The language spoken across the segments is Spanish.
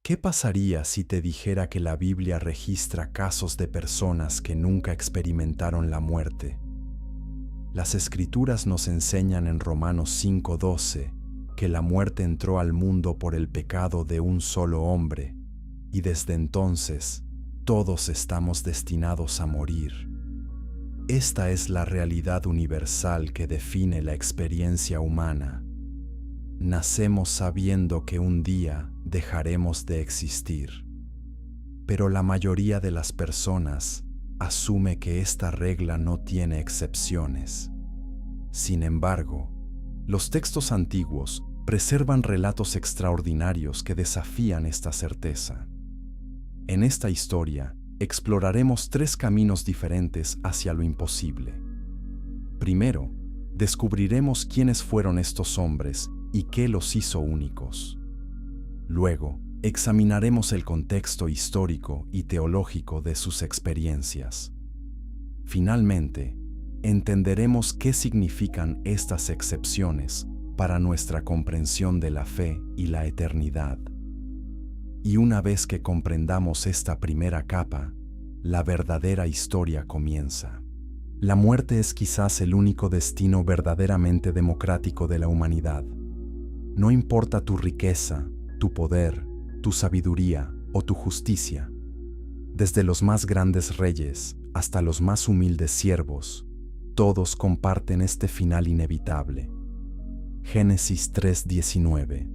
¿Qué pasaría si te dijera que la Biblia registra casos de personas que nunca experimentaron la muerte? Las Escrituras nos enseñan en Romanos 5:12 que la muerte entró al mundo por el pecado de un solo hombre, y desde entonces todos estamos destinados a morir. Esta es la realidad universal que define la experiencia humana. Nacemos sabiendo que un día dejaremos de existir. Pero la mayoría de las personas asume que esta regla no tiene excepciones. Sin embargo, los textos antiguos preservan relatos extraordinarios que desafían esta certeza. En esta historia, exploraremos 3 caminos diferentes hacia lo imposible. Primero, descubriremos quiénes fueron estos hombres y qué los hizo únicos. Luego, examinaremos el contexto histórico y teológico de sus experiencias. Finalmente, entenderemos qué significan estas excepciones para nuestra comprensión de la fe y la eternidad. Y una vez que comprendamos esta primera capa, la verdadera historia comienza. La muerte es quizás el único destino verdaderamente democrático de la humanidad. No importa tu riqueza, tu poder, tu sabiduría o tu justicia. Desde los más grandes reyes hasta los más humildes siervos, todos comparten este final inevitable. Génesis 3:19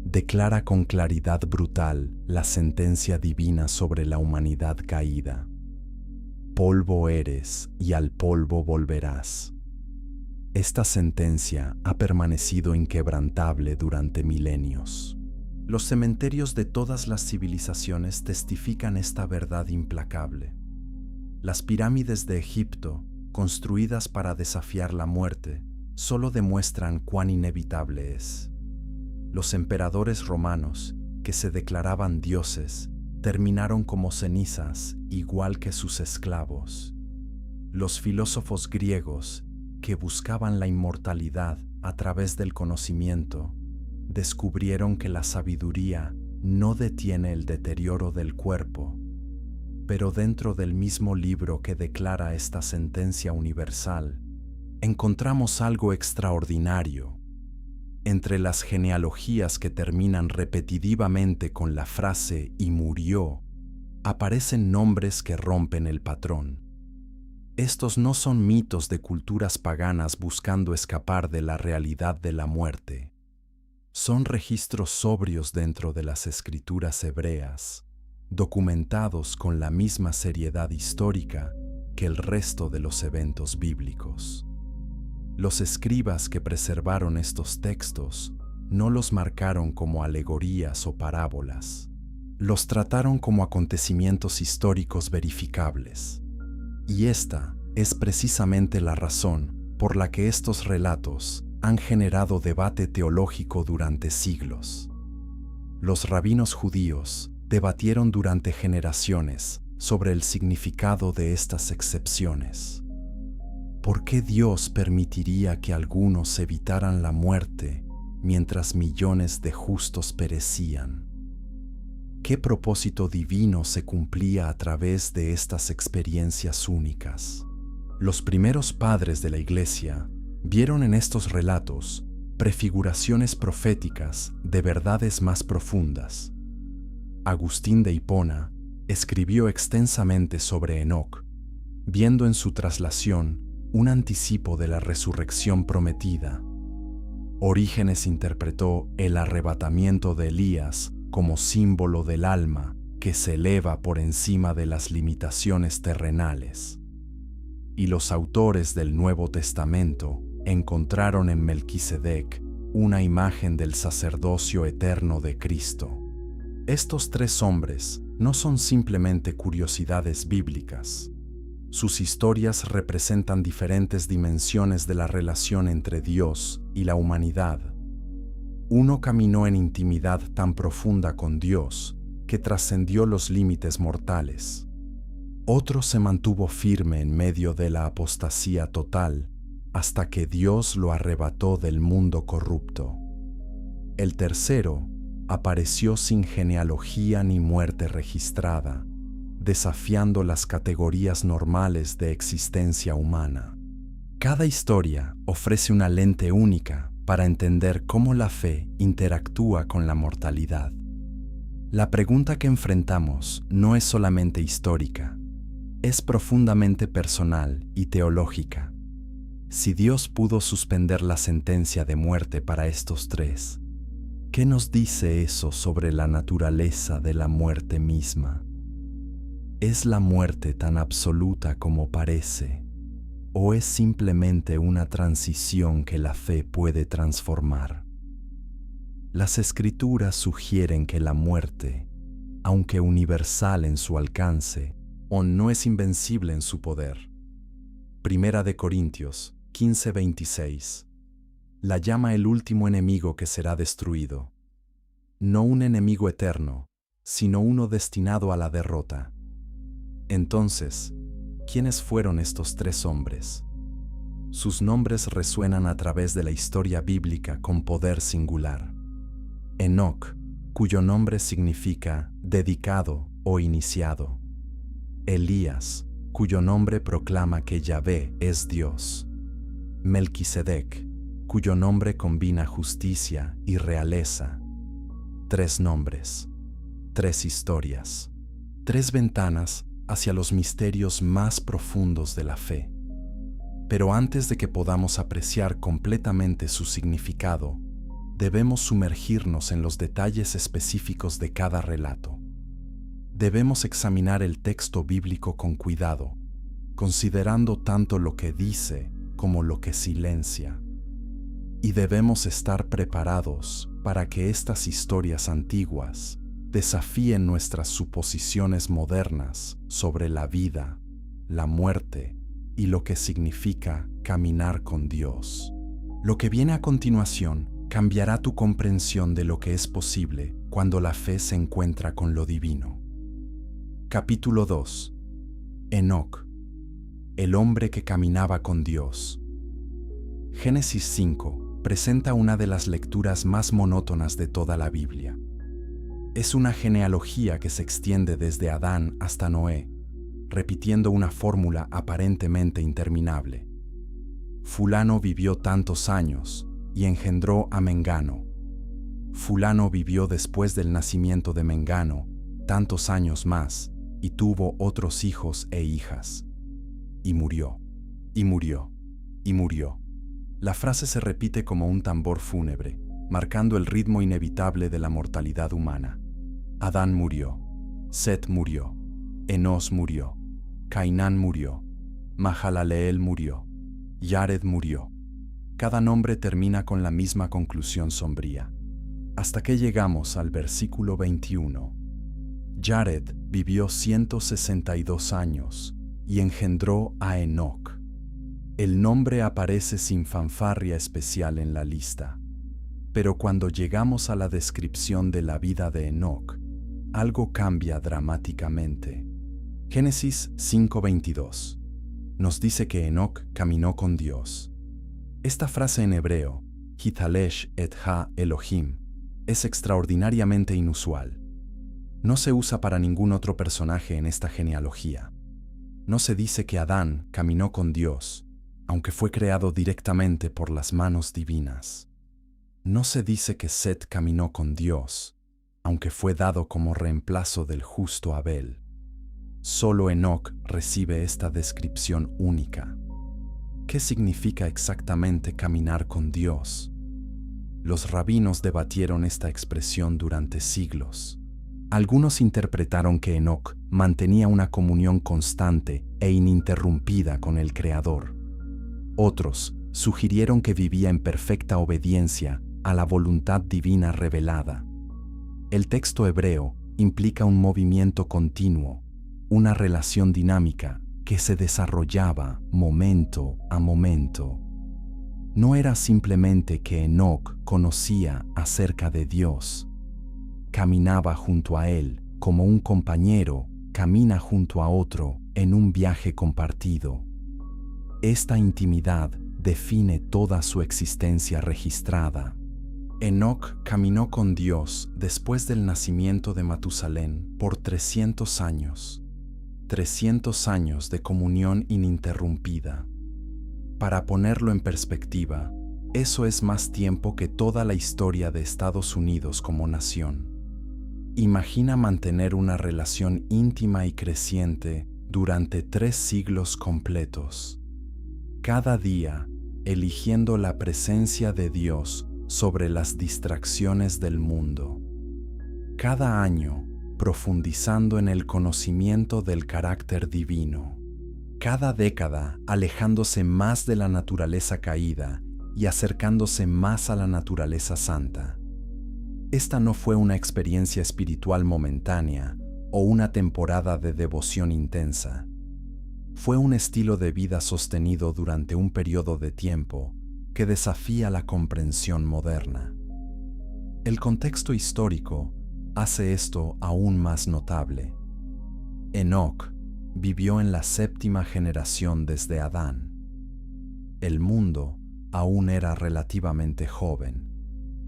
declara con claridad brutal la sentencia divina sobre la humanidad caída. Polvo eres y al polvo volverás. Esta sentencia ha permanecido inquebrantable durante milenios. Los cementerios de todas las civilizaciones testifican esta verdad implacable. Las pirámides de Egipto, construidas para desafiar la muerte, solo demuestran cuán inevitable es. Los emperadores romanos, que se declaraban dioses, terminaron como cenizas, igual que sus esclavos. Los filósofos griegos, que buscaban la inmortalidad a través del conocimiento, descubrieron que la sabiduría no detiene el deterioro del cuerpo. Pero dentro del mismo libro que declara esta sentencia universal, encontramos algo extraordinario. Entre las genealogías que terminan repetitivamente con la frase «y murió», aparecen nombres que rompen el patrón. Estos no son mitos de culturas paganas buscando escapar de la realidad de la muerte. Son registros sobrios dentro de las escrituras hebreas, documentados con la misma seriedad histórica que el resto de los eventos bíblicos. Los escribas que preservaron estos textos no los marcaron como alegorías o parábolas. Los trataron como acontecimientos históricos verificables. Y esta es precisamente la razón por la que estos relatos han generado debate teológico durante siglos. Los rabinos judíos debatieron durante generaciones sobre el significado de estas excepciones. ¿Por qué Dios permitiría que algunos evitaran la muerte mientras millones de justos perecían? ¿Qué propósito divino se cumplía a través de estas experiencias únicas? Los primeros padres de la Iglesia vieron en estos relatos prefiguraciones proféticas de verdades más profundas. Agustín de Hipona escribió extensamente sobre Enoc, viendo en su traslación un anticipo de la resurrección prometida. Orígenes interpretó el arrebatamiento de Elías como símbolo del alma que se eleva por encima de las limitaciones terrenales. Y los autores del Nuevo Testamento encontraron en Melquisedec una imagen del sacerdocio eterno de Cristo. Estos 3 hombres no son simplemente curiosidades bíblicas. Sus historias representan diferentes dimensiones de la relación entre Dios y la humanidad. Uno caminó en intimidad tan profunda con Dios que trascendió los límites mortales. Otro se mantuvo firme en medio de la apostasía total hasta que Dios lo arrebató del mundo corrupto. El tercero apareció sin genealogía ni muerte registrada, desafiando las categorías normales de existencia humana. Cada historia ofrece una lente única para entender cómo la fe interactúa con la mortalidad. La pregunta que enfrentamos no es solamente histórica, es profundamente personal y teológica. Si Dios pudo suspender la sentencia de muerte para estos tres, ¿qué nos dice eso sobre la naturaleza de la muerte misma? ¿Es la muerte tan absoluta como parece? ¿O es simplemente una transición que la fe puede transformar? Las Escrituras sugieren que la muerte, aunque universal en su alcance, no es invencible en su poder. Primera de Corintios 15:26. La llama el último enemigo que será destruido. No un enemigo eterno, sino uno destinado a la derrota. Entonces, ¿quiénes fueron estos tres hombres? Sus nombres resuenan a través de la historia bíblica con poder singular. Enoc, cuyo nombre significa dedicado o iniciado. Elías, cuyo nombre proclama que Yahvé es Dios. Melquisedec, cuyo nombre combina justicia y realeza. Tres nombres, tres historias, tres ventanas hacia los misterios más profundos de la fe. Pero antes de que podamos apreciar completamente su significado, debemos sumergirnos en los detalles específicos de cada relato. Debemos examinar el texto bíblico con cuidado, considerando tanto lo que dice como lo que silencia. Y debemos estar preparados para que estas historias antiguas desafíen nuestras suposiciones modernas sobre la vida, la muerte y lo que significa caminar con Dios. Lo que viene a continuación cambiará tu comprensión de lo que es posible cuando la fe se encuentra con lo divino. Capítulo 2. Enoc, el hombre que caminaba con Dios. Génesis 5 presenta una de las lecturas más monótonas de toda la Biblia. Es una genealogía que se extiende desde Adán hasta Noé, repitiendo una fórmula aparentemente interminable. Fulano vivió tantos años y engendró a Mengano. Fulano vivió después del nacimiento de Mengano tantos años más y tuvo otros hijos e hijas. Y murió, y murió, y murió. La frase se repite como un tambor fúnebre, marcando el ritmo inevitable de la mortalidad humana. Adán murió, Set murió, Enos murió, Cainán murió, Mahalaleel murió, Yared murió. Cada nombre termina con la misma conclusión sombría. Hasta que llegamos al versículo 21. Yared vivió 162 años y engendró a Enoc. El nombre aparece sin fanfarria especial en la lista. Pero cuando llegamos a la descripción de la vida de Enoc, algo cambia dramáticamente. Génesis 5:22 nos dice que Enoc caminó con Dios. Esta frase en hebreo, Hitalesh et ha Elohim, es extraordinariamente inusual. No se usa para ningún otro personaje en esta genealogía. No se dice que Adán caminó con Dios, aunque fue creado directamente por las manos divinas. No se dice que Set caminó con Dios, aunque fue dado como reemplazo del justo Abel. Solo Enoc recibe esta descripción única. ¿Qué significa exactamente caminar con Dios? Los rabinos debatieron esta expresión durante siglos. Algunos interpretaron que Enoc mantenía una comunión constante e ininterrumpida con el Creador. Otros sugirieron que vivía en perfecta obediencia a la voluntad divina revelada. El texto hebreo implica un movimiento continuo, una relación dinámica que se desarrollaba momento a momento. No era simplemente que Enoc conocía acerca de Dios. Caminaba junto a Él como un compañero camina junto a otro en un viaje compartido. Esta intimidad define toda su existencia registrada. Enoc caminó con Dios después del nacimiento de Matusalén por 300 años. 300 años de comunión ininterrumpida. Para ponerlo en perspectiva, eso es más tiempo que toda la historia de Estados Unidos como nación. Imagina mantener una relación íntima y creciente durante 3 siglos completos. Cada día, eligiendo la presencia de Dios sobre las distracciones del mundo. Cada año, profundizando en el conocimiento del carácter divino. Cada década, alejándose más de la naturaleza caída y acercándose más a la naturaleza santa. Esta no fue una experiencia espiritual momentánea o una temporada de devoción intensa. Fue un estilo de vida sostenido durante un periodo de tiempo que desafía la comprensión moderna. El contexto histórico hace esto aún más notable. Enoc vivió en la 7ª generación desde Adán. El mundo aún era relativamente joven,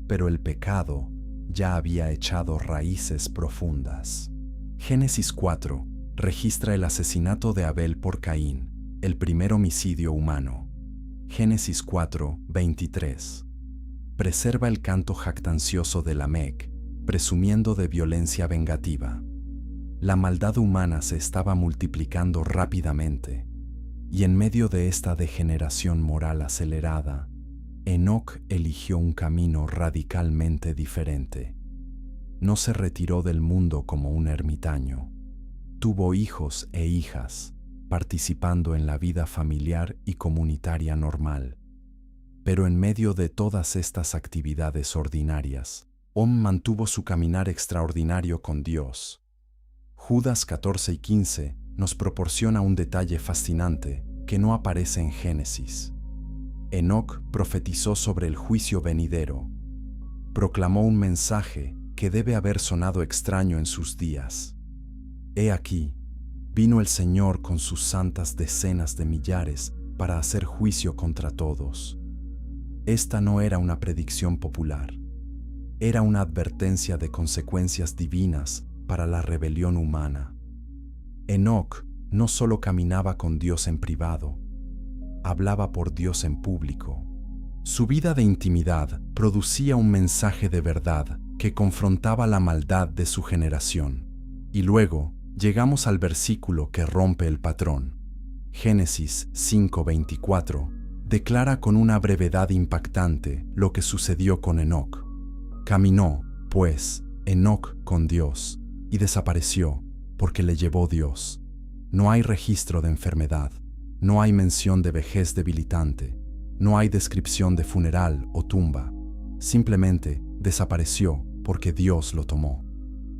pero el pecado ya había echado raíces profundas. Génesis 4 registra el asesinato de Abel por Caín, el primer homicidio humano. Génesis 4, 23. Preserva el canto jactancioso de Lamec, presumiendo de violencia vengativa. La maldad humana se estaba multiplicando rápidamente, y en medio de esta degeneración moral acelerada, Enoc eligió un camino radicalmente diferente. No se retiró del mundo como un ermitaño. Tuvo hijos e hijas, participando en la vida familiar y comunitaria normal. Pero en medio de todas estas actividades ordinarias, mantuvo su caminar extraordinario con Dios. Judas 14 y 15 nos proporciona un detalle fascinante que no aparece en Génesis. Enoc profetizó sobre el juicio venidero. Proclamó un mensaje que debe haber sonado extraño en sus días. He aquí, vino el Señor con sus santas decenas de millares para hacer juicio contra todos. Esta no era una predicción popular. Era una advertencia de consecuencias divinas para la rebelión humana. Enoc no solo caminaba con Dios en privado, hablaba por Dios en público. Su vida de intimidad producía un mensaje de verdad que confrontaba la maldad de su generación. Y luego llegamos al versículo que rompe el patrón. Génesis 5:24 declara con una brevedad impactante lo que sucedió con Enoc. Caminó, pues, Enoc con Dios, y desapareció, porque le llevó Dios. No hay registro de enfermedad, no hay mención de vejez debilitante, no hay descripción de funeral o tumba. Simplemente desapareció porque Dios lo tomó.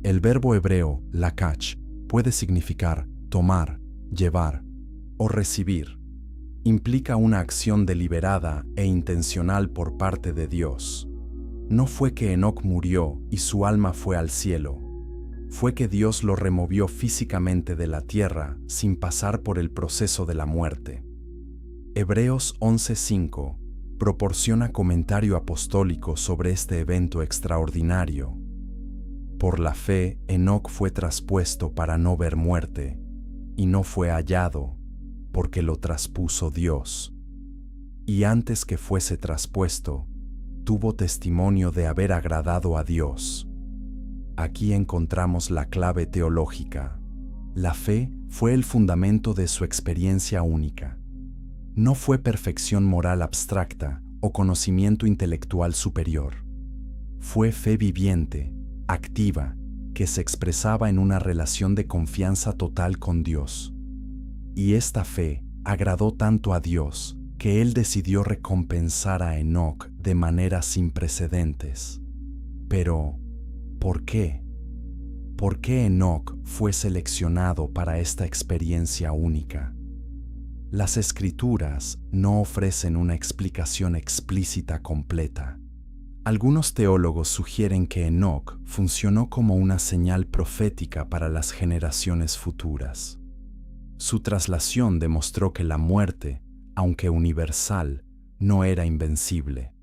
El verbo hebreo, lakach, puede significar tomar, llevar o recibir. Implica una acción deliberada e intencional por parte de Dios. No fue que Enoc murió y su alma fue al cielo. Fue que Dios lo removió físicamente de la tierra sin pasar por el proceso de la muerte. Hebreos 11:5 proporciona comentario apostólico sobre este evento extraordinario. Por la fe, Enoc fue traspuesto para no ver muerte, y no fue hallado, porque lo traspuso Dios. Y antes que fuese traspuesto, tuvo testimonio de haber agradado a Dios. Aquí encontramos la clave teológica. La fe fue el fundamento de su experiencia única. No fue perfección moral abstracta o conocimiento intelectual superior. Fue fe viviente, activa, que se expresaba en una relación de confianza total con Dios. Y esta fe agradó tanto a Dios que Él decidió recompensar a Enoc de manera sin precedentes. Pero, ¿por qué? ¿Por qué Enoc fue seleccionado para esta experiencia única? Las Escrituras no ofrecen una explicación explícita completa. Algunos teólogos sugieren que Enoc funcionó como una señal profética para las generaciones futuras. Su traslación demostró que la muerte, aunque universal, no era invencible.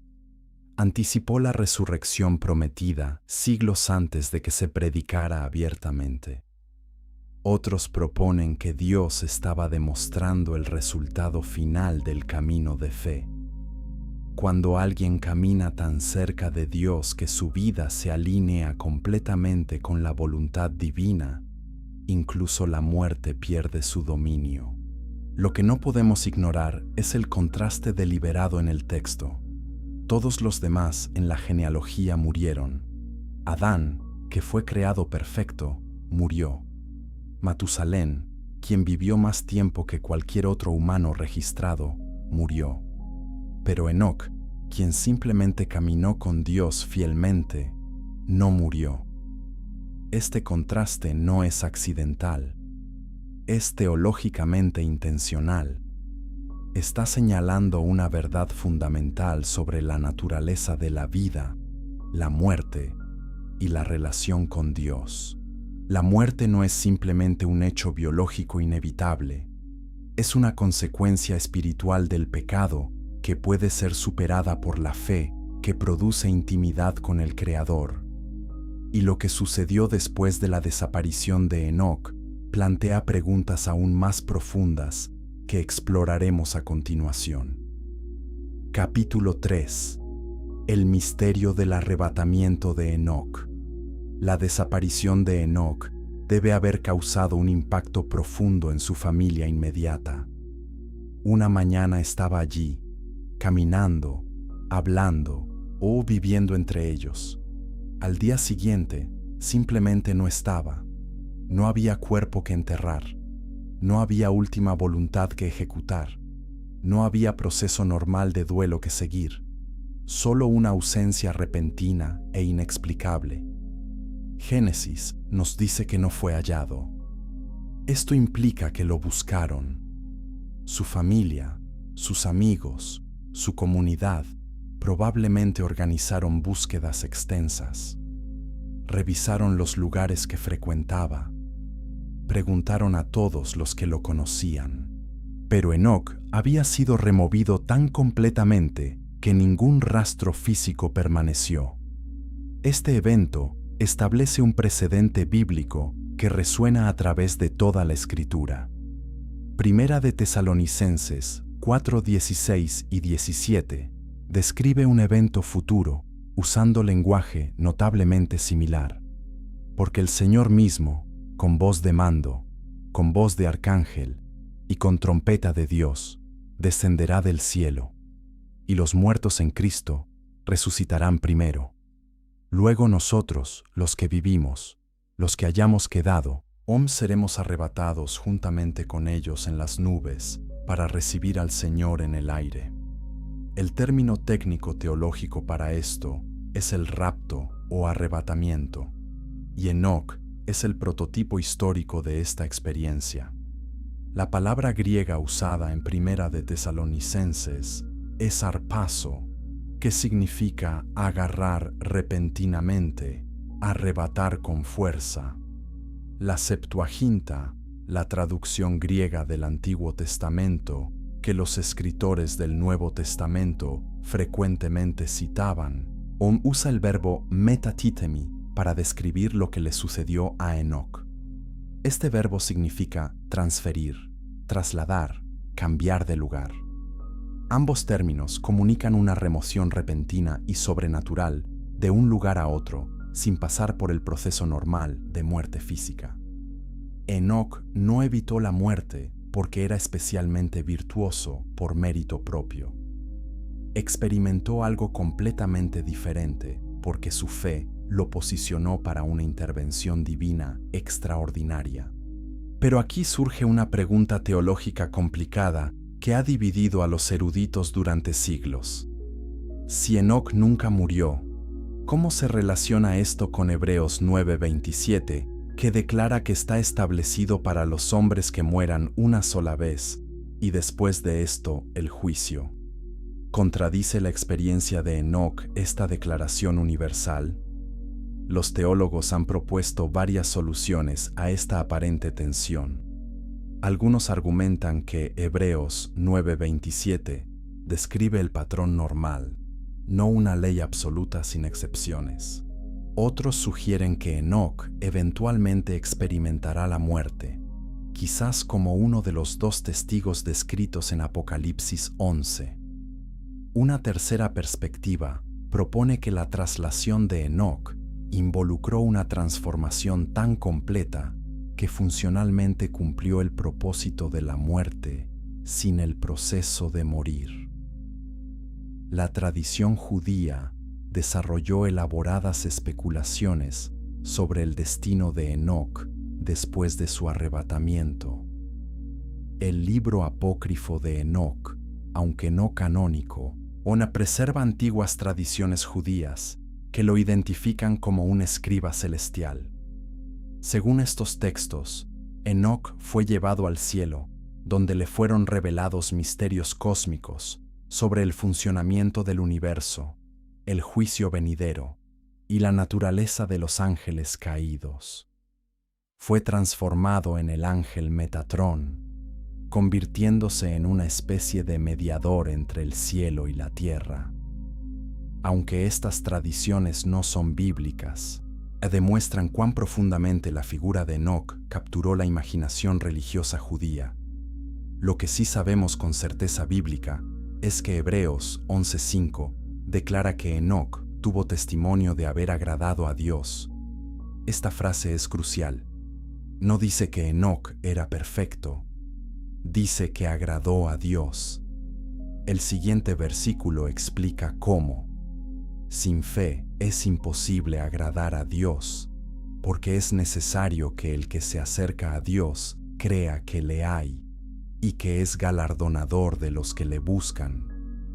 Anticipó la resurrección prometida siglos antes de que se predicara abiertamente. Otros proponen que Dios estaba demostrando el resultado final del camino de fe. Cuando alguien camina tan cerca de Dios que su vida se alinea completamente con la voluntad divina, incluso la muerte pierde su dominio. Lo que no podemos ignorar es el contraste deliberado en el texto. Todos los demás en la genealogía murieron. Adán, que fue creado perfecto, murió. Matusalén, quien vivió más tiempo que cualquier otro humano registrado, murió. Pero Enoc, quien simplemente caminó con Dios fielmente, no murió. Este contraste no es accidental, es teológicamente intencional. Está señalando una verdad fundamental sobre la naturaleza de la vida, la muerte y la relación con Dios. La muerte no es simplemente un hecho biológico inevitable, es una consecuencia espiritual del pecado que puede ser superada por la fe que produce intimidad con el Creador. Y lo que sucedió después de la desaparición de Enoc plantea preguntas aún más profundas que exploraremos a continuación. Capítulo 3. El misterio del arrebatamiento de Enoc. La desaparición de Enoc debe haber causado un impacto profundo en su familia inmediata. Una mañana estaba allí, caminando, hablando o viviendo entre ellos. Al día siguiente, simplemente no estaba. No había cuerpo que enterrar. No había última voluntad que ejecutar. No había proceso normal de duelo que seguir. Solo una ausencia repentina e inexplicable. Génesis nos dice que no fue hallado. Esto implica que lo buscaron. Su familia, sus amigos, su comunidad probablemente organizaron búsquedas extensas. Revisaron los lugares que frecuentaba. Preguntaron a todos los que lo conocían. Pero Enoc había sido removido tan completamente que ningún rastro físico permaneció. Este evento establece un precedente bíblico que resuena a través de toda la Escritura. Primera de Tesalonicenses 4:16 y 17 describe un evento futuro usando lenguaje notablemente similar. Porque el Señor mismo, con voz de mando, con voz de arcángel y con trompeta de Dios, descenderá del cielo, y los muertos en Cristo resucitarán primero. Luego nosotros, los que vivimos, los que hayamos quedado, seremos arrebatados juntamente con ellos en las nubes para recibir al Señor en el aire. El término técnico teológico para esto es el rapto o arrebatamiento, y Enoc es el prototipo histórico de esta experiencia. La palabra griega usada en Primera de Tesalonicenses es harpazo, que significa agarrar repentinamente, arrebatar con fuerza. La Septuaginta, la traducción griega del Antiguo Testamento, que los escritores del Nuevo Testamento frecuentemente citaban, usa el verbo metatitemi para describir lo que le sucedió a Enoc. Este verbo significa transferir, trasladar, cambiar de lugar. Ambos términos comunican una remoción repentina y sobrenatural de un lugar a otro, sin pasar por el proceso normal de muerte física. Enoc no evitó la muerte porque era especialmente virtuoso por mérito propio. Experimentó algo completamente diferente porque su fe lo posicionó para una intervención divina extraordinaria. Pero aquí surge una pregunta teológica complicada que ha dividido a los eruditos durante siglos. Si Enoc nunca murió, ¿cómo se relaciona esto con Hebreos 9:27, que declara que está establecido para los hombres que mueran una sola vez, y después de esto el juicio? ¿Contradice la experiencia de Enoc esta declaración universal? Los teólogos han propuesto varias soluciones a esta aparente tensión. Algunos argumentan que Hebreos 9:27 describe el patrón normal, no una ley absoluta sin excepciones. Otros sugieren que Enoc eventualmente experimentará la muerte, quizás como uno de los 2 testigos descritos en Apocalipsis 11. Una tercera perspectiva propone que la traslación de Enoc involucró una transformación tan completa que funcionalmente cumplió el propósito de la muerte sin el proceso de morir. La tradición judía desarrolló elaboradas especulaciones sobre el destino de Enoc después de su arrebatamiento. El libro apócrifo de Enoc, aunque no canónico, preserva antiguas tradiciones judías que lo identifican como un escriba celestial. Según estos textos, Enoc fue llevado al cielo, donde le fueron revelados misterios cósmicos sobre el funcionamiento del universo, el juicio venidero y la naturaleza de los ángeles caídos. Fue transformado en el ángel Metatrón, convirtiéndose en una especie de mediador entre el cielo y la tierra. Aunque estas tradiciones no son bíblicas, demuestran cuán profundamente la figura de Enoc capturó la imaginación religiosa judía. Lo que sí sabemos con certeza bíblica es que Hebreos 11:5 declara que Enoc tuvo testimonio de haber agradado a Dios. Esta frase es crucial. No dice que Enoc era perfecto, dice que agradó a Dios. El siguiente versículo explica cómo. Sin fe es imposible agradar a Dios, porque es necesario que el que se acerca a Dios crea que le hay y que es galardonador de los que le buscan.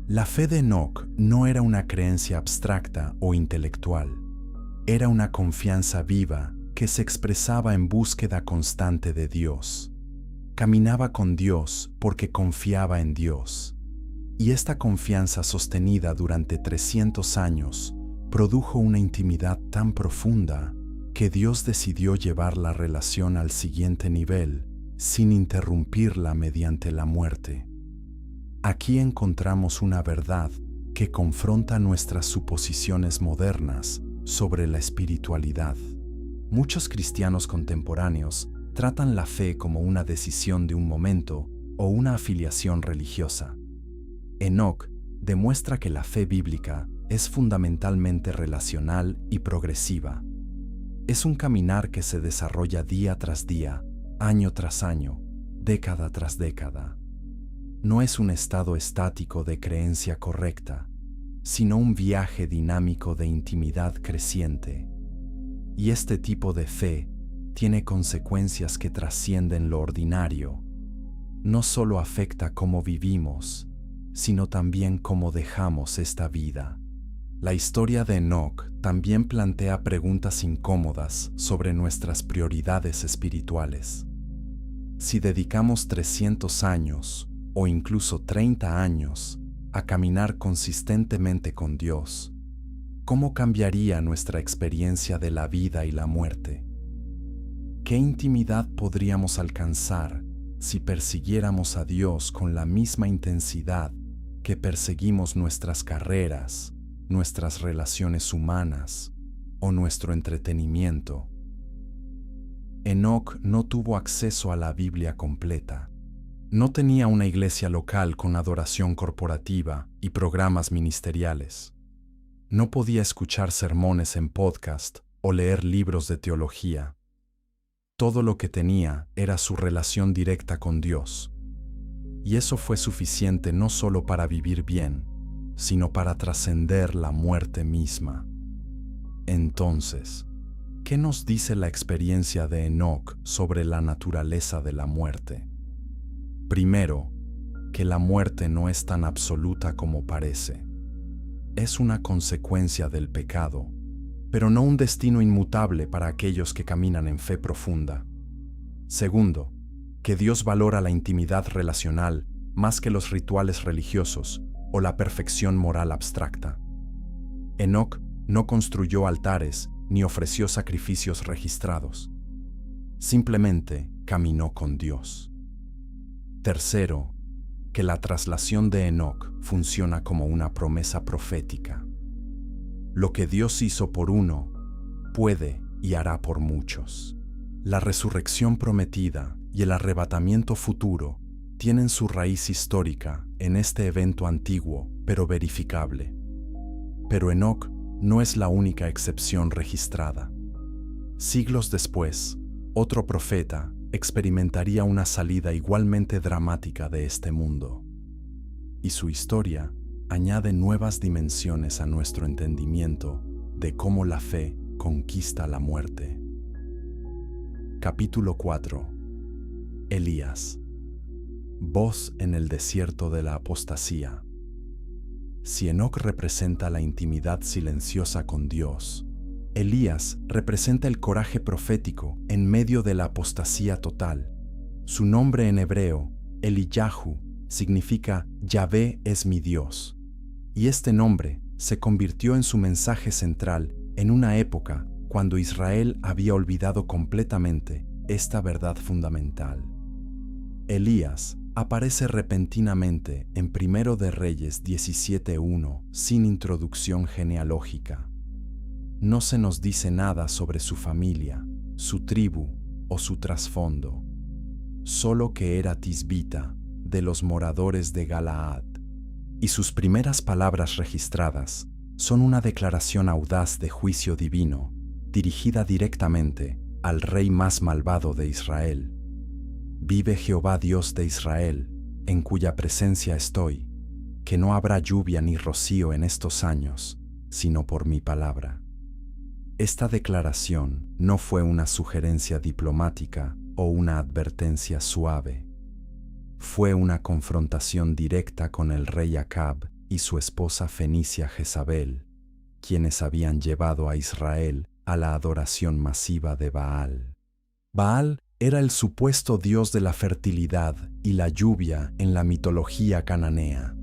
La fe de Enoc no era una creencia abstracta o intelectual, era una confianza viva que se expresaba en búsqueda constante de Dios. Caminaba con Dios porque confiaba en Dios. Y esta confianza sostenida durante 300 años produjo una intimidad tan profunda que Dios decidió llevar la relación al siguiente nivel sin interrumpirla mediante la muerte. Aquí encontramos una verdad que confronta nuestras suposiciones modernas sobre la espiritualidad. Muchos cristianos contemporáneos tratan la fe como una decisión de un momento o una afiliación religiosa. Enoc demuestra que la fe bíblica es fundamentalmente relacional y progresiva. Es un caminar que se desarrolla día tras día, año tras año, década tras década. No es un estado estático de creencia correcta, sino un viaje dinámico de intimidad creciente. Y este tipo de fe tiene consecuencias que trascienden lo ordinario. No solo afecta cómo vivimos, sino también cómo dejamos esta vida. La historia de Enoc también plantea preguntas incómodas sobre nuestras prioridades espirituales. Si dedicamos 300 años, o incluso 30 años, a caminar consistentemente con Dios, ¿cómo cambiaría nuestra experiencia de la vida y la muerte? ¿Qué intimidad podríamos alcanzar si persiguiéramos a Dios con la misma intensidad que perseguimos nuestras carreras, nuestras relaciones humanas o nuestro entretenimiento? Enoc no tuvo acceso a la Biblia completa. No tenía una iglesia local con adoración corporativa y programas ministeriales. No podía escuchar sermones en podcast o leer libros de teología. Todo lo que tenía era su relación directa con Dios. Y eso fue suficiente no solo para vivir bien, sino para trascender la muerte misma. Entonces, ¿qué nos dice la experiencia de Enoc sobre la naturaleza de la muerte? Primero, que la muerte no es tan absoluta como parece. Es una consecuencia del pecado, pero no un destino inmutable para aquellos que caminan en fe profunda. Segundo, que Dios valora la intimidad relacional más que los rituales religiosos o la perfección moral abstracta. Enoc no construyó altares ni ofreció sacrificios registrados. Simplemente caminó con Dios. Tercero, que la traslación de Enoc funciona como una promesa profética. Lo que Dios hizo por uno, puede y hará por muchos. La resurrección prometida y el arrebatamiento futuro tienen su raíz histórica en este evento antiguo, pero verificable. Pero Enoc no es la única excepción registrada. Siglos después, otro profeta experimentaría una salida igualmente dramática de este mundo. Y su historia añade nuevas dimensiones a nuestro entendimiento de cómo la fe conquista la muerte. Capítulo 4. Elías. Voz en el desierto de la apostasía. Si Enoc representa la intimidad silenciosa con Dios, Elías representa el coraje profético en medio de la apostasía total. Su nombre en hebreo, Eliyahu, significa Yahvé es mi Dios, y este nombre se convirtió en su mensaje central en una época cuando Israel había olvidado completamente esta verdad fundamental. Elías aparece repentinamente en 1 de Reyes 17:1 sin introducción genealógica. No se nos dice nada sobre su familia, su tribu o su trasfondo, solo que era tisbita, de los moradores de Galaad, y sus primeras palabras registradas son una declaración audaz de juicio divino, dirigida directamente al rey más malvado de Israel. Vive Jehová Dios de Israel, en cuya presencia estoy, que no habrá lluvia ni rocío en estos años, sino por mi palabra. Esta declaración no fue una sugerencia diplomática o una advertencia suave. Fue una confrontación directa con el rey Acab y su esposa fenicia Jezabel, quienes habían llevado a Israel a la adoración masiva de Baal. Baal era el supuesto dios de la fertilidad y la lluvia en la mitología cananea.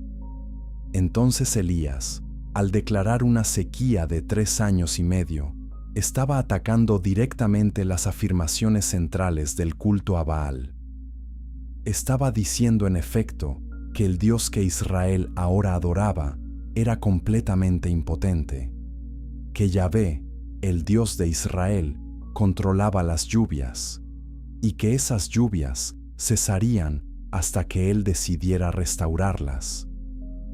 Entonces Elías, al declarar una sequía de 3 años y medio, estaba atacando directamente las afirmaciones centrales del culto a Baal. Estaba diciendo en efecto que el Dios que Israel ahora adoraba era completamente impotente, que Yahvé, el Dios de Israel, controlaba las lluvias, y que esas lluvias cesarían hasta que él decidiera restaurarlas.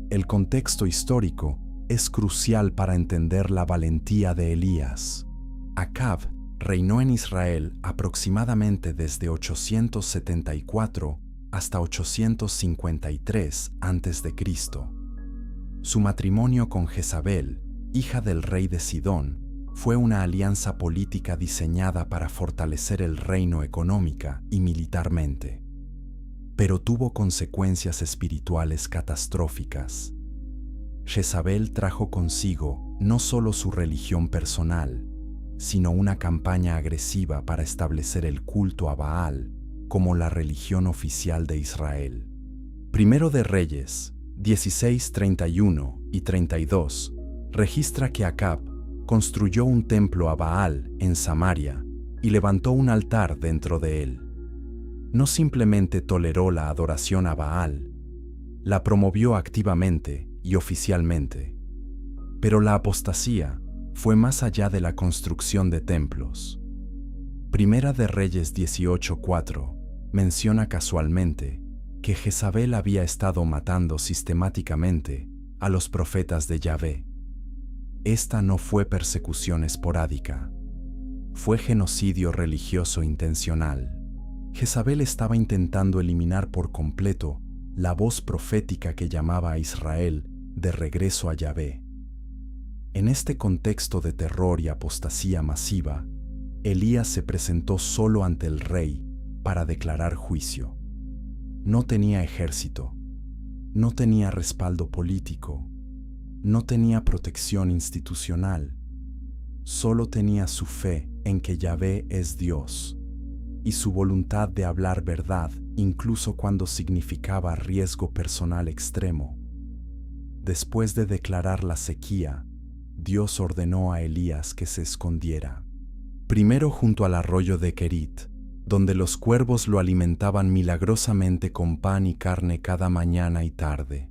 El contexto histórico es crucial para entender la valentía de Elías. Acab reinó en Israel aproximadamente desde 874 hasta 853 a.C. Su matrimonio con Jezabel, hija del rey de Sidón, fue una alianza política diseñada para fortalecer el reino económica y militarmente. Pero tuvo consecuencias espirituales catastróficas. Jezabel trajo consigo no solo su religión personal, sino una campaña agresiva para establecer el culto a Baal como la religión oficial de Israel. 1 de Reyes 16, 31 y 32 registra que Acab construyó un templo a Baal en Samaria y levantó un altar dentro de él. No simplemente toleró la adoración a Baal, la promovió activamente y oficialmente. Pero la apostasía fue más allá de la construcción de templos. 1 de Reyes 18:4 menciona casualmente que Jezabel había estado matando sistemáticamente a los profetas de Yahvé. Esta no fue persecución esporádica, fue genocidio religioso intencional. Jezabel estaba intentando eliminar por completo la voz profética que llamaba a Israel de regreso a Yahvé. En este contexto de terror y apostasía masiva, Elías se presentó solo ante el rey para declarar juicio. No tenía ejército, no tenía respaldo político, no tenía protección institucional, solo tenía su fe en que Yahvé es Dios y su voluntad de hablar verdad incluso cuando significaba riesgo personal extremo. Después de declarar la sequía, Dios ordenó a Elías que se escondiera, primero junto al arroyo de Kerit, donde los cuervos lo alimentaban milagrosamente con pan y carne cada mañana y tarde.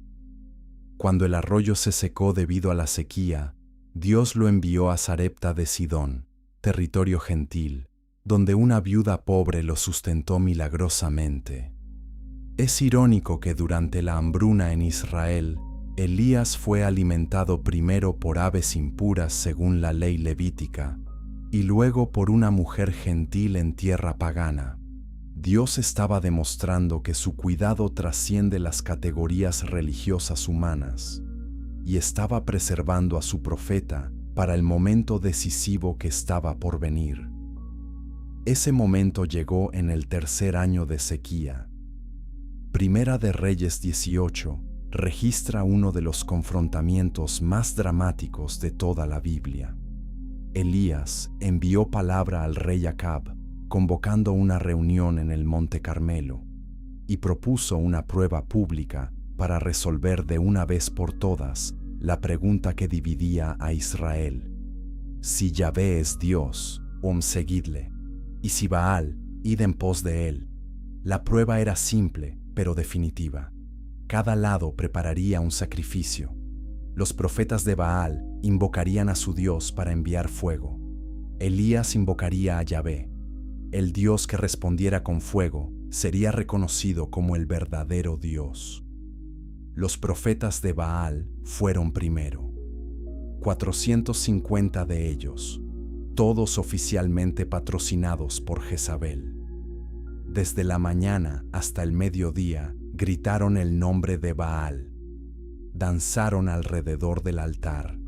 Cuando el arroyo se secó debido a la sequía, Dios lo envió a Sarepta de Sidón, territorio gentil, donde una viuda pobre lo sustentó milagrosamente. Es irónico que durante la hambruna en Israel, Elías fue alimentado primero por aves impuras según la ley levítica, y luego por una mujer gentil en tierra pagana. Dios estaba demostrando que su cuidado trasciende las categorías religiosas humanas, y estaba preservando a su profeta para el momento decisivo que estaba por venir. Ese momento llegó en el tercer año de sequía. Primera de Reyes 18 registra uno de los confrontamientos más dramáticos de toda la Biblia. Elías envió palabra al rey Acab, convocando una reunión en el Monte Carmelo, y propuso una prueba pública para resolver de una vez por todas la pregunta que dividía a Israel. Si Yahvé es Dios, seguidle, y si Baal, id en pos de él. La prueba era simple, pero definitiva. Cada lado prepararía un sacrificio. Los profetas de Baal invocarían a su Dios para enviar fuego. Elías invocaría a Yahvé. El Dios que respondiera con fuego sería reconocido como el verdadero Dios. Los profetas de Baal fueron primero. 450 de ellos, todos oficialmente patrocinados por Jezabel. Desde la mañana hasta el mediodía gritaron el nombre de Baal. Danzaron alrededor del altar.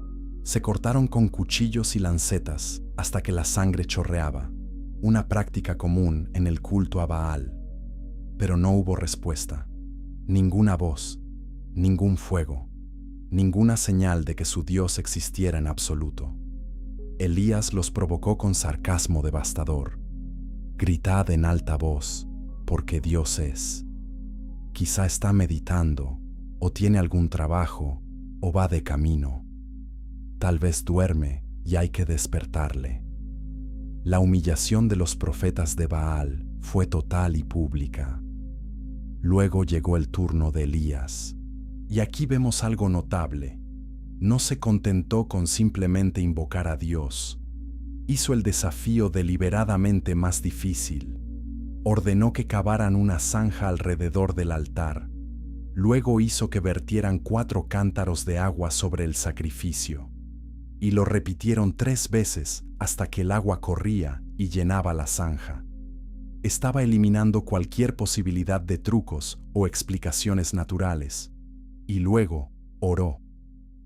Se cortaron con cuchillos y lancetas hasta que la sangre chorreaba, una práctica común en el culto a Baal. Pero no hubo respuesta, ninguna voz, ningún fuego, ninguna señal de que su Dios existiera en absoluto. Elías los provocó con sarcasmo devastador. Gritad en alta voz, porque Dios es. Quizá está meditando, o tiene algún trabajo, o va de camino. Tal vez duerme y hay que despertarle. La humillación de los profetas de Baal fue total y pública. Luego llegó el turno de Elías. Y aquí vemos algo notable. No se contentó con simplemente invocar a Dios. Hizo el desafío deliberadamente más difícil. Ordenó que cavaran una zanja alrededor del altar. Luego hizo que vertieran 4 cántaros de agua sobre el sacrificio. Y lo repitieron 3 veces hasta que el agua corría y llenaba la zanja. Estaba eliminando cualquier posibilidad de trucos o explicaciones naturales. Y luego oró,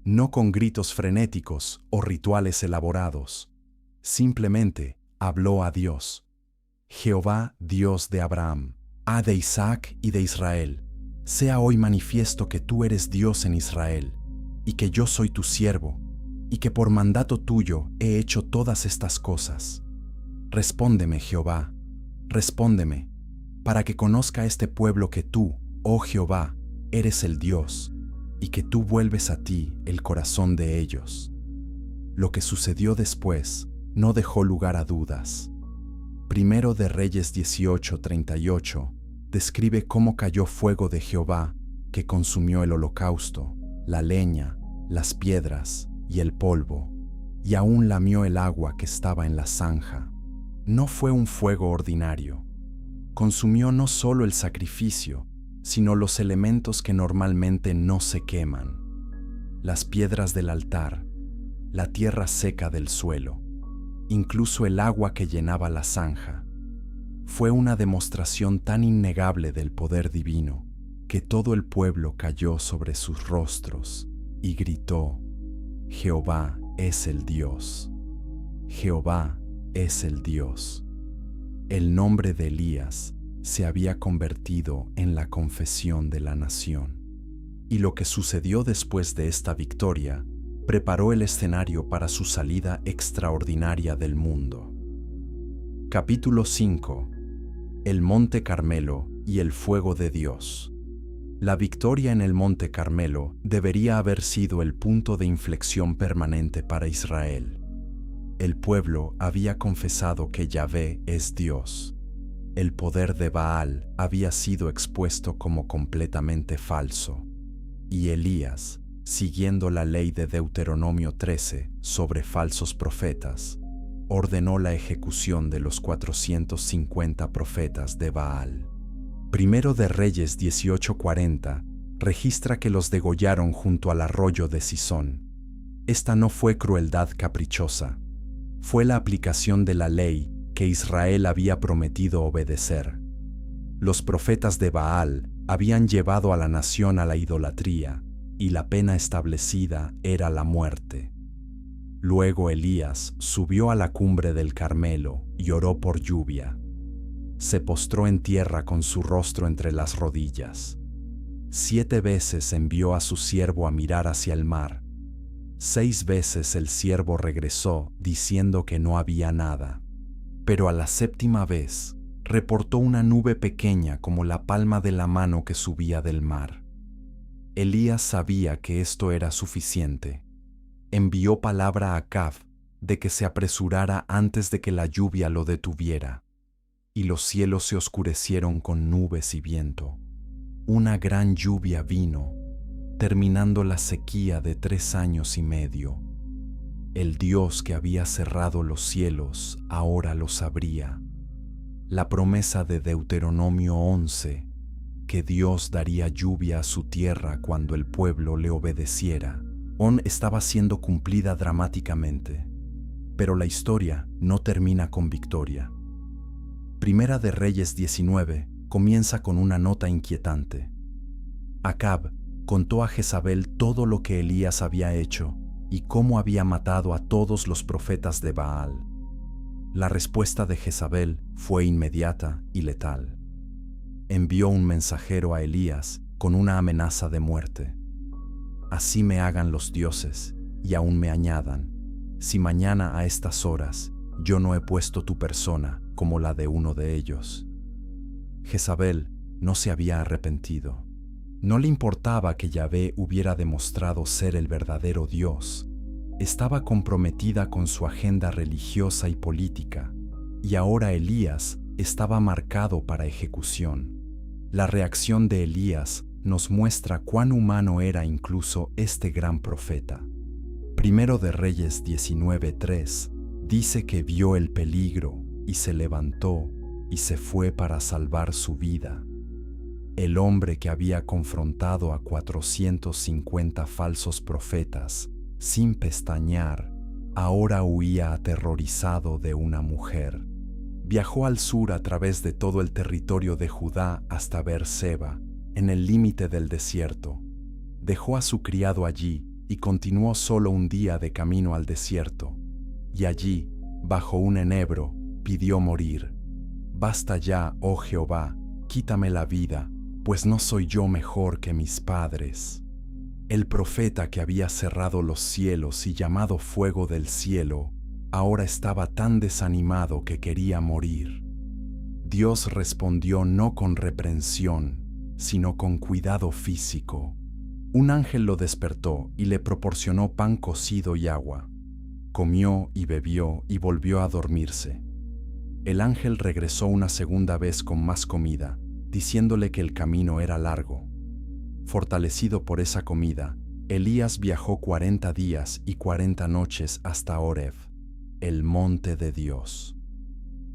no con gritos frenéticos o rituales elaborados. Simplemente habló a Dios. Jehová, Dios de Abraham, de Isaac y de Israel, sea hoy manifiesto que tú eres Dios en Israel, y que yo soy tu siervo, y que por mandato tuyo he hecho todas estas cosas. Respóndeme, Jehová, respóndeme, para que conozca este pueblo que tú, oh Jehová, eres el Dios, y que tú vuelves a ti el corazón de ellos. Lo que sucedió después no dejó lugar a dudas. Primero de Reyes 18:38 describe cómo cayó fuego de Jehová que consumió el holocausto, la leña, las piedras y el polvo, y aún lamió el agua que estaba en la zanja. No fue un fuego ordinario. Consumió no solo el sacrificio, sino los elementos que normalmente no se queman: las piedras del altar, la tierra seca del suelo, incluso el agua que llenaba la zanja. Fue una demostración tan innegable del poder divino que todo el pueblo cayó sobre sus rostros y gritó: Jehová es el Dios. Jehová es el Dios. El nombre de Elías se había convertido en la confesión de la nación. Y lo que sucedió después de esta victoria preparó el escenario para su salida extraordinaria del mundo. Capítulo 5. El Monte Carmelo y el fuego de Dios. La victoria en el Monte Carmelo debería haber sido el punto de inflexión permanente para Israel. El pueblo había confesado que Yahvé es Dios. El poder de Baal había sido expuesto como completamente falso, y Elías, siguiendo la ley de Deuteronomio 13 sobre falsos profetas, ordenó la ejecución de los 450 profetas de Baal. Primero de Reyes 18:40 registra que los degollaron junto al arroyo de Cisón. Esta no fue crueldad caprichosa, fue la aplicación de la ley que Israel había prometido obedecer. Los profetas de Baal habían llevado a la nación a la idolatría, y la pena establecida era la muerte. Luego Elías subió a la cumbre del Carmelo y oró por lluvia. Se postró en tierra con su rostro entre las rodillas. 7 veces envió a su siervo a mirar hacia el mar. 6 veces el siervo regresó diciendo que no había nada. Pero a la 7ª vez reportó una nube pequeña como la palma de la mano que subía del mar. Elías sabía que esto era suficiente. Envió palabra a Acab de que se apresurara antes de que la lluvia lo detuviera. Y los cielos se oscurecieron con nubes y viento. Una gran lluvia vino, terminando la sequía de 3 años y medio. El Dios que había cerrado los cielos ahora los abría. La promesa de Deuteronomio 11, que Dios daría lluvia a su tierra cuando el pueblo le obedeciera, estaba siendo cumplida dramáticamente. Pero la historia no termina con victoria. Primera de Reyes 19 comienza con una nota inquietante. Acab contó a Jezabel todo lo que Elías había hecho y cómo había matado a todos los profetas de Baal. La respuesta de Jezabel fue inmediata y letal. Envió un mensajero a Elías con una amenaza de muerte. Así me hagan los dioses y aún me añadan, si mañana a estas horas yo no he puesto tu persona como la de uno de ellos. Jezabel no se había arrepentido. No le importaba que Yahvé hubiera demostrado ser el verdadero Dios. Estaba comprometida con su agenda religiosa y política, y ahora Elías estaba marcado para ejecución. La reacción de Elías nos muestra cuán humano era incluso este gran profeta. Primero de Reyes 19:3 dice que vio el peligro y se levantó y se fue para salvar su vida. El hombre que había confrontado a 450 falsos profetas sin pestañear, ahora huía aterrorizado de una mujer. Viajó al sur a través de todo el territorio de Judá hasta Beerseba, en el límite del desierto. Dejó a su criado allí y continuó solo un día de camino al desierto. Y allí, bajo un enebro, pidió morir. Basta ya, oh Jehová, quítame la vida, pues no soy yo mejor que mis padres. El profeta que había cerrado los cielos y llamado fuego del cielo, ahora estaba tan desanimado que quería morir. Dios respondió no con reprensión, sino con cuidado físico. Un ángel lo despertó y le proporcionó pan cocido y agua. Comió y bebió y volvió a dormirse. El ángel regresó una segunda vez con más comida, diciéndole que el camino era largo. Fortalecido por esa comida, Elías viajó 40 días y 40 noches hasta Horeb, el monte de Dios.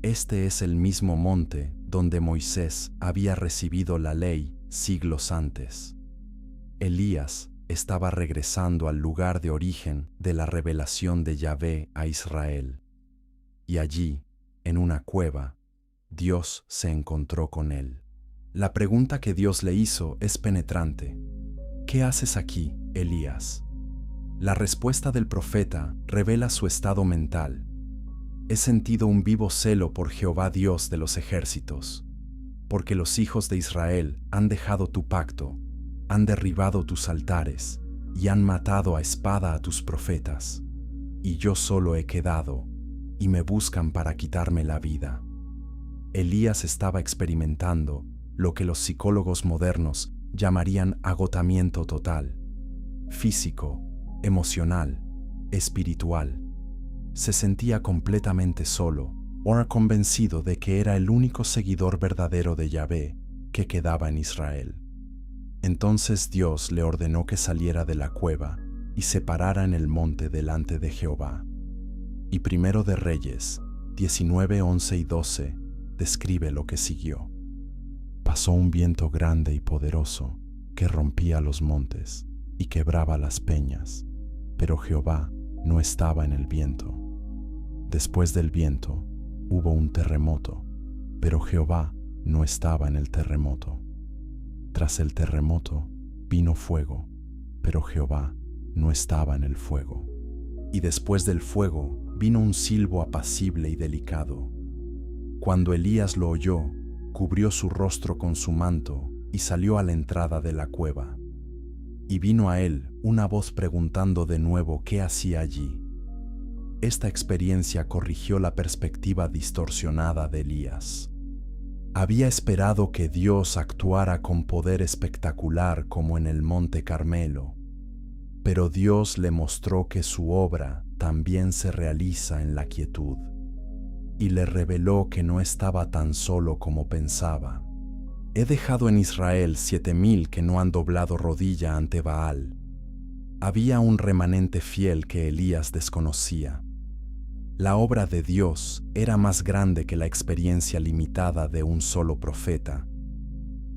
Este es el mismo monte donde Moisés había recibido la ley siglos antes. Elías estaba regresando al lugar de origen de la revelación de Yahvé a Israel. Y allí, en una cueva, Dios se encontró con él. La pregunta que Dios le hizo es penetrante. ¿Qué haces aquí, Elías? La respuesta del profeta revela su estado mental. He sentido un vivo celo por Jehová Dios de los ejércitos, porque los hijos de Israel han dejado tu pacto, han derribado tus altares y han matado a espada a tus profetas. Y yo solo he quedado, y me buscan para quitarme la vida. Elías estaba experimentando lo que los psicólogos modernos llamarían agotamiento total, físico, emocional, espiritual. Se sentía completamente solo, ahora convencido de que era el único seguidor verdadero de Yahvé que quedaba en Israel. Entonces Dios le ordenó que saliera de la cueva y se parara en el monte delante de Jehová. Y Primero de Reyes 19, 11 y 12 describe lo que siguió. Pasó un viento grande y poderoso que rompía los montes y quebraba las peñas, pero Jehová no estaba en el viento. Después del viento hubo un terremoto, pero Jehová no estaba en el terremoto. Tras el terremoto vino fuego, pero Jehová no estaba en el fuego. Y después del fuego vino un silbo apacible y delicado. Cuando Elías lo oyó, cubrió su rostro con su manto y salió a la entrada de la cueva. Y vino a él una voz preguntando de nuevo qué hacía allí. Esta experiencia corrigió la perspectiva distorsionada de Elías. Había esperado que Dios actuara con poder espectacular como en el Monte Carmelo, pero Dios le mostró que su obra también se realiza en la quietud, y le reveló que no estaba tan solo como pensaba. He dejado en Israel 7,000 que no han doblado rodilla ante Baal. Había un remanente fiel que Elías desconocía. La obra de Dios era más grande que la experiencia limitada de un solo profeta,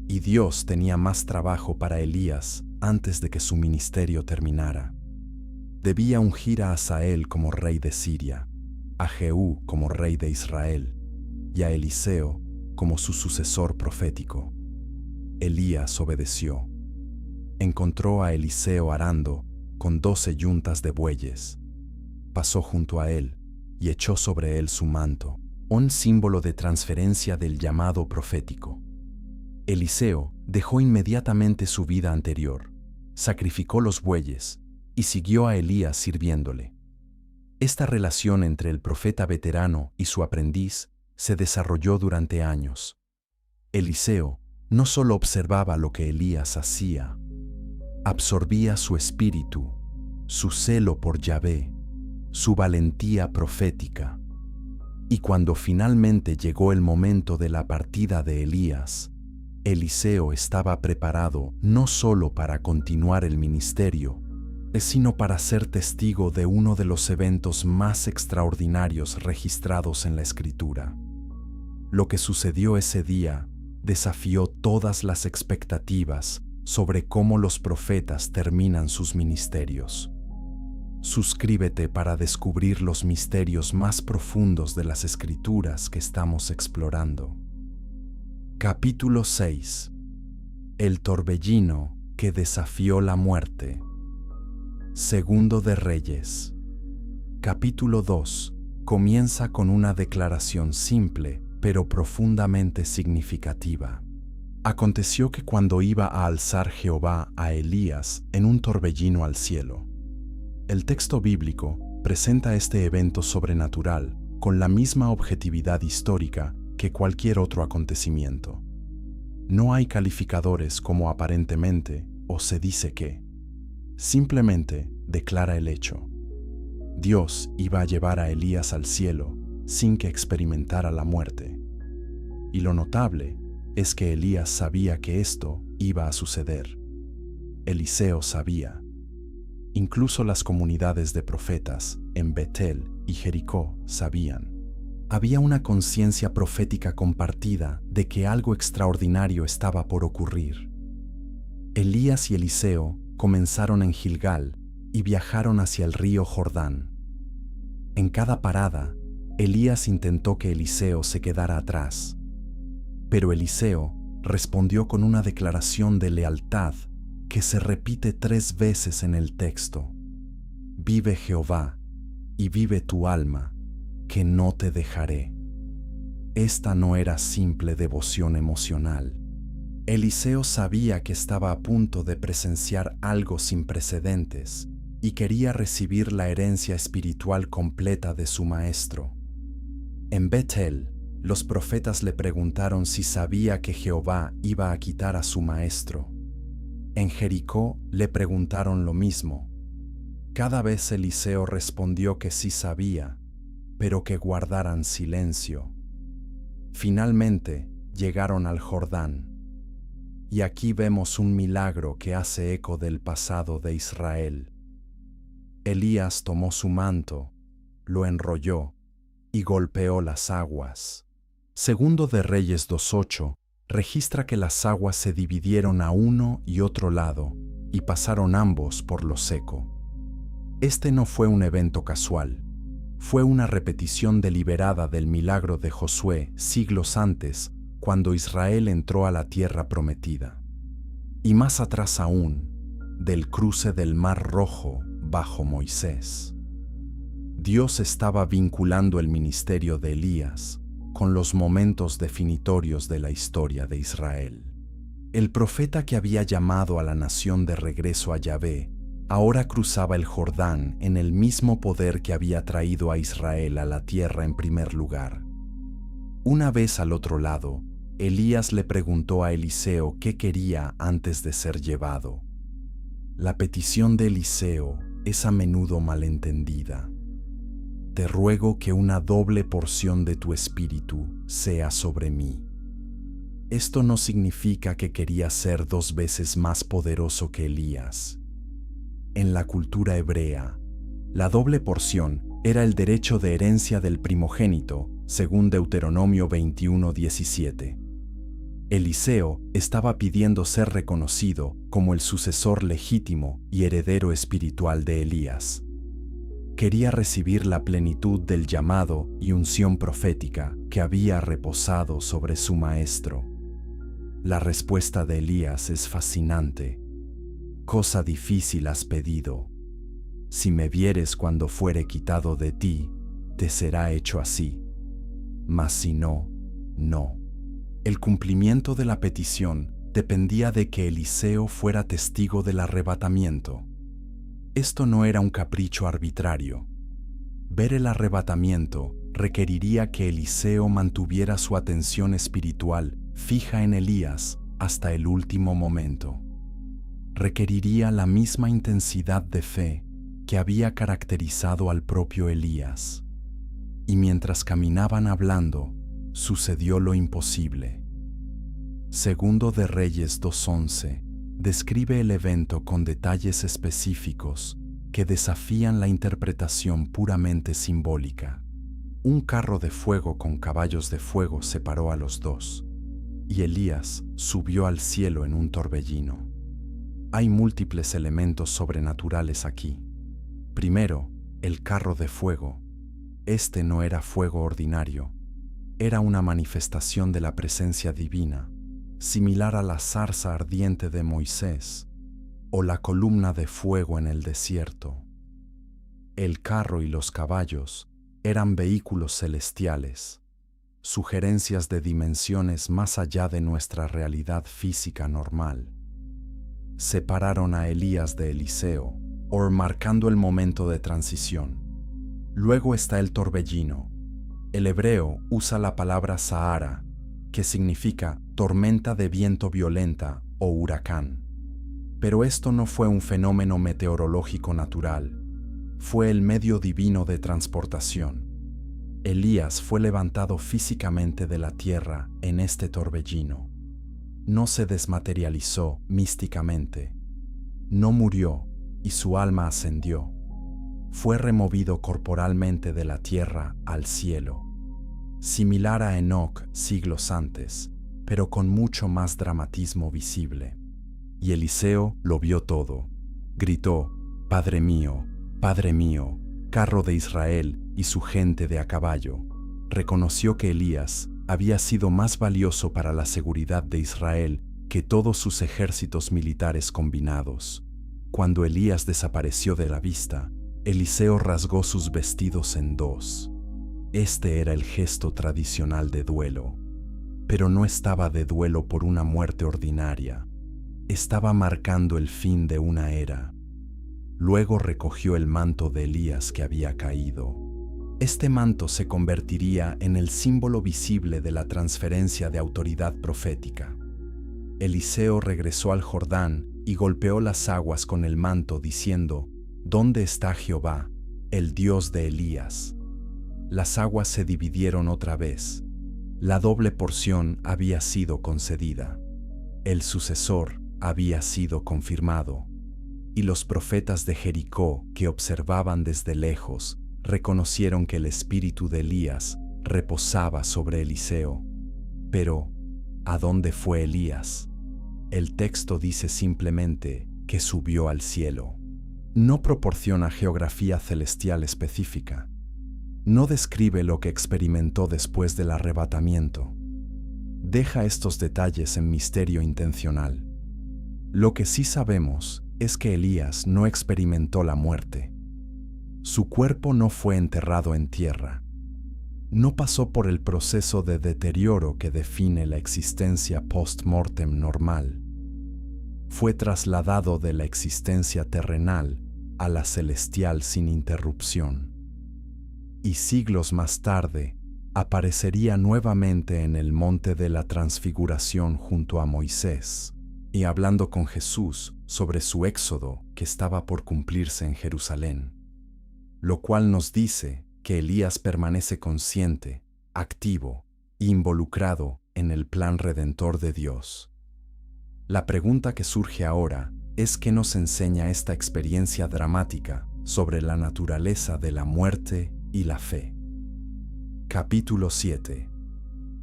y Dios tenía más trabajo para Elías antes de que su ministerio terminara. Debía ungir a Hazael como rey de Siria, a Jehú como rey de Israel y a Eliseo como su sucesor profético. Elías obedeció. Encontró a Eliseo arando con 12 yuntas de bueyes. Pasó junto a él y echó sobre él su manto, un símbolo de transferencia del llamado profético. Eliseo dejó inmediatamente su vida anterior, sacrificó los bueyes y siguió a Elías sirviéndole. Esta relación entre el profeta veterano y su aprendiz se desarrolló durante años. Eliseo no solo observaba lo que Elías hacía, absorbía su espíritu, su celo por Yahvé, su valentía profética. Y cuando finalmente llegó el momento de la partida de Elías, Eliseo estaba preparado no solo para continuar el ministerio, sino para ser testigo de uno de los eventos más extraordinarios registrados en la Escritura. Lo que sucedió ese día desafió todas las expectativas sobre cómo los profetas terminan sus ministerios. Suscríbete para descubrir los misterios más profundos de las Escrituras que estamos explorando. Capítulo 6. El torbellino que desafió la muerte. Segundo de Reyes. Capítulo 2. Comienza con una declaración simple, pero profundamente significativa. Aconteció que cuando iba a alzar Jehová a Elías en un torbellino al cielo. El texto bíblico presenta este evento sobrenatural con la misma objetividad histórica que cualquier otro acontecimiento. No hay calificadores como aparentemente o se dice que. Simplemente declara el hecho. Dios iba a llevar a Elías al cielo sin que experimentara la muerte. Y lo notable es que Elías sabía que esto iba a suceder. Eliseo sabía. Incluso las comunidades de profetas en Betel y Jericó sabían. Había una conciencia profética compartida de que algo extraordinario estaba por ocurrir. Elías y Eliseo comenzaron en Gilgal y viajaron hacia el río Jordán. En cada parada, Elías intentó que Eliseo se quedara atrás, pero Eliseo respondió con una declaración de lealtad que se repite 3 veces en el texto. Vive Jehová, y vive tu alma, que no te dejaré. Esta no era simple devoción emocional. Eliseo sabía que estaba a punto de presenciar algo sin precedentes y quería recibir la herencia espiritual completa de su maestro. En Betel, los profetas le preguntaron si sabía que Jehová iba a quitar a su maestro. En Jericó le preguntaron lo mismo. Cada vez Eliseo respondió que sí sabía, pero que guardaran silencio. Finalmente llegaron al Jordán. Y aquí vemos un milagro que hace eco del pasado de Israel. Elías tomó su manto, lo enrolló y golpeó las aguas. Segundo de Reyes 2:8 registra que las aguas se dividieron a uno y otro lado y pasaron ambos por lo seco. Este no fue un evento casual, fue una repetición deliberada del milagro de Josué siglos antes, cuando Israel entró a la tierra prometida. Y más atrás aún, del cruce del Mar Rojo bajo Moisés. Dios estaba vinculando el ministerio de Elías con los momentos definitorios de la historia de Israel. El profeta que había llamado a la nación de regreso a Yahvé ahora cruzaba el Jordán en el mismo poder que había traído a Israel a la tierra en primer lugar. Una vez al otro lado, Elías le preguntó a Eliseo qué quería antes de ser llevado. La petición de Eliseo es a menudo malentendida. Te ruego que una doble porción de tu espíritu sea sobre mí. Esto no significa que quería ser 2 veces más poderoso que Elías. En la cultura hebrea, la doble porción era el derecho de herencia del primogénito, según Deuteronomio 21:17. Eliseo estaba pidiendo ser reconocido como el sucesor legítimo y heredero espiritual de Elías. Quería recibir la plenitud del llamado y unción profética que había reposado sobre su maestro. La respuesta de Elías es fascinante. Cosa difícil has pedido. Si me vieres cuando fuere quitado de ti, te será hecho así. Mas si no, no. El cumplimiento de la petición dependía de que Eliseo fuera testigo del arrebatamiento. Esto no era un capricho arbitrario. Ver el arrebatamiento requeriría que Eliseo mantuviera su atención espiritual fija en Elías hasta el último momento. Requeriría la misma intensidad de fe que había caracterizado al propio Elías. Y mientras caminaban hablando, sucedió lo imposible. Segundo de Reyes 2:11 describe el evento con detalles específicos que desafían la interpretación puramente simbólica. Un carro de fuego con caballos de fuego separó a los dos, y Elías subió al cielo en un torbellino. Hay múltiples elementos sobrenaturales aquí. Primero, el carro de fuego. Este no era fuego ordinario, era una manifestación de la presencia divina, similar a la zarza ardiente de Moisés o la columna de fuego en el desierto. El carro y los caballos eran vehículos celestiales, sugerencias de dimensiones más allá de nuestra realidad física normal. Separaron a Elías de Eliseo, marcando el momento de transición. Luego está el torbellino. El hebreo usa la palabra Sahara, que significa tormenta de viento violenta o huracán. Pero esto no fue un fenómeno meteorológico natural, fue el medio divino de transportación. Elías fue levantado físicamente de la tierra en este torbellino. No se desmaterializó místicamente. No murió y su alma ascendió. Fue removido corporalmente de la tierra al cielo. Similar a Enoc siglos antes, pero con mucho más dramatismo visible. Y Eliseo lo vio todo. Gritó: Padre mío, carro de Israel y su gente de a caballo. Reconoció que Elías había sido más valioso para la seguridad de Israel que todos sus ejércitos militares combinados. Cuando Elías desapareció de la vista, Eliseo rasgó sus vestidos en dos. Este era el gesto tradicional de duelo, pero no estaba de duelo por una muerte ordinaria. Estaba marcando el fin de una era. Luego recogió el manto de Elías que había caído. Este manto se convertiría en el símbolo visible de la transferencia de autoridad profética. Eliseo regresó al Jordán y golpeó las aguas con el manto diciendo: ¿Dónde está Jehová, el Dios de Elías? las aguas se dividieron otra vez. La doble porción había sido concedida. El sucesor había sido confirmado. Y los profetas de Jericó, que observaban desde lejos, reconocieron que el espíritu de Elías reposaba sobre Eliseo. Pero, ¿a dónde fue Elías? El texto dice simplemente que subió al cielo. No proporciona geografía celestial específica. No describe lo que experimentó después del arrebatamiento. Deja estos detalles en misterio intencional. Lo que sí sabemos es que Elías no experimentó la muerte. Su cuerpo no fue enterrado en tierra. No pasó por el proceso de deterioro que define la existencia post-mortem normal. Fue trasladado de la existencia terrenal a la celestial sin interrupción. Y siglos más tarde, aparecería nuevamente en el monte de la Transfiguración junto a Moisés, y hablando con Jesús sobre su éxodo que estaba por cumplirse en Jerusalén. Lo cual nos dice que Elías permanece consciente, activo e involucrado en el plan redentor de Dios. La pregunta que surge ahora es qué nos enseña esta experiencia dramática sobre la naturaleza de la muerte y la fe. Capítulo 7.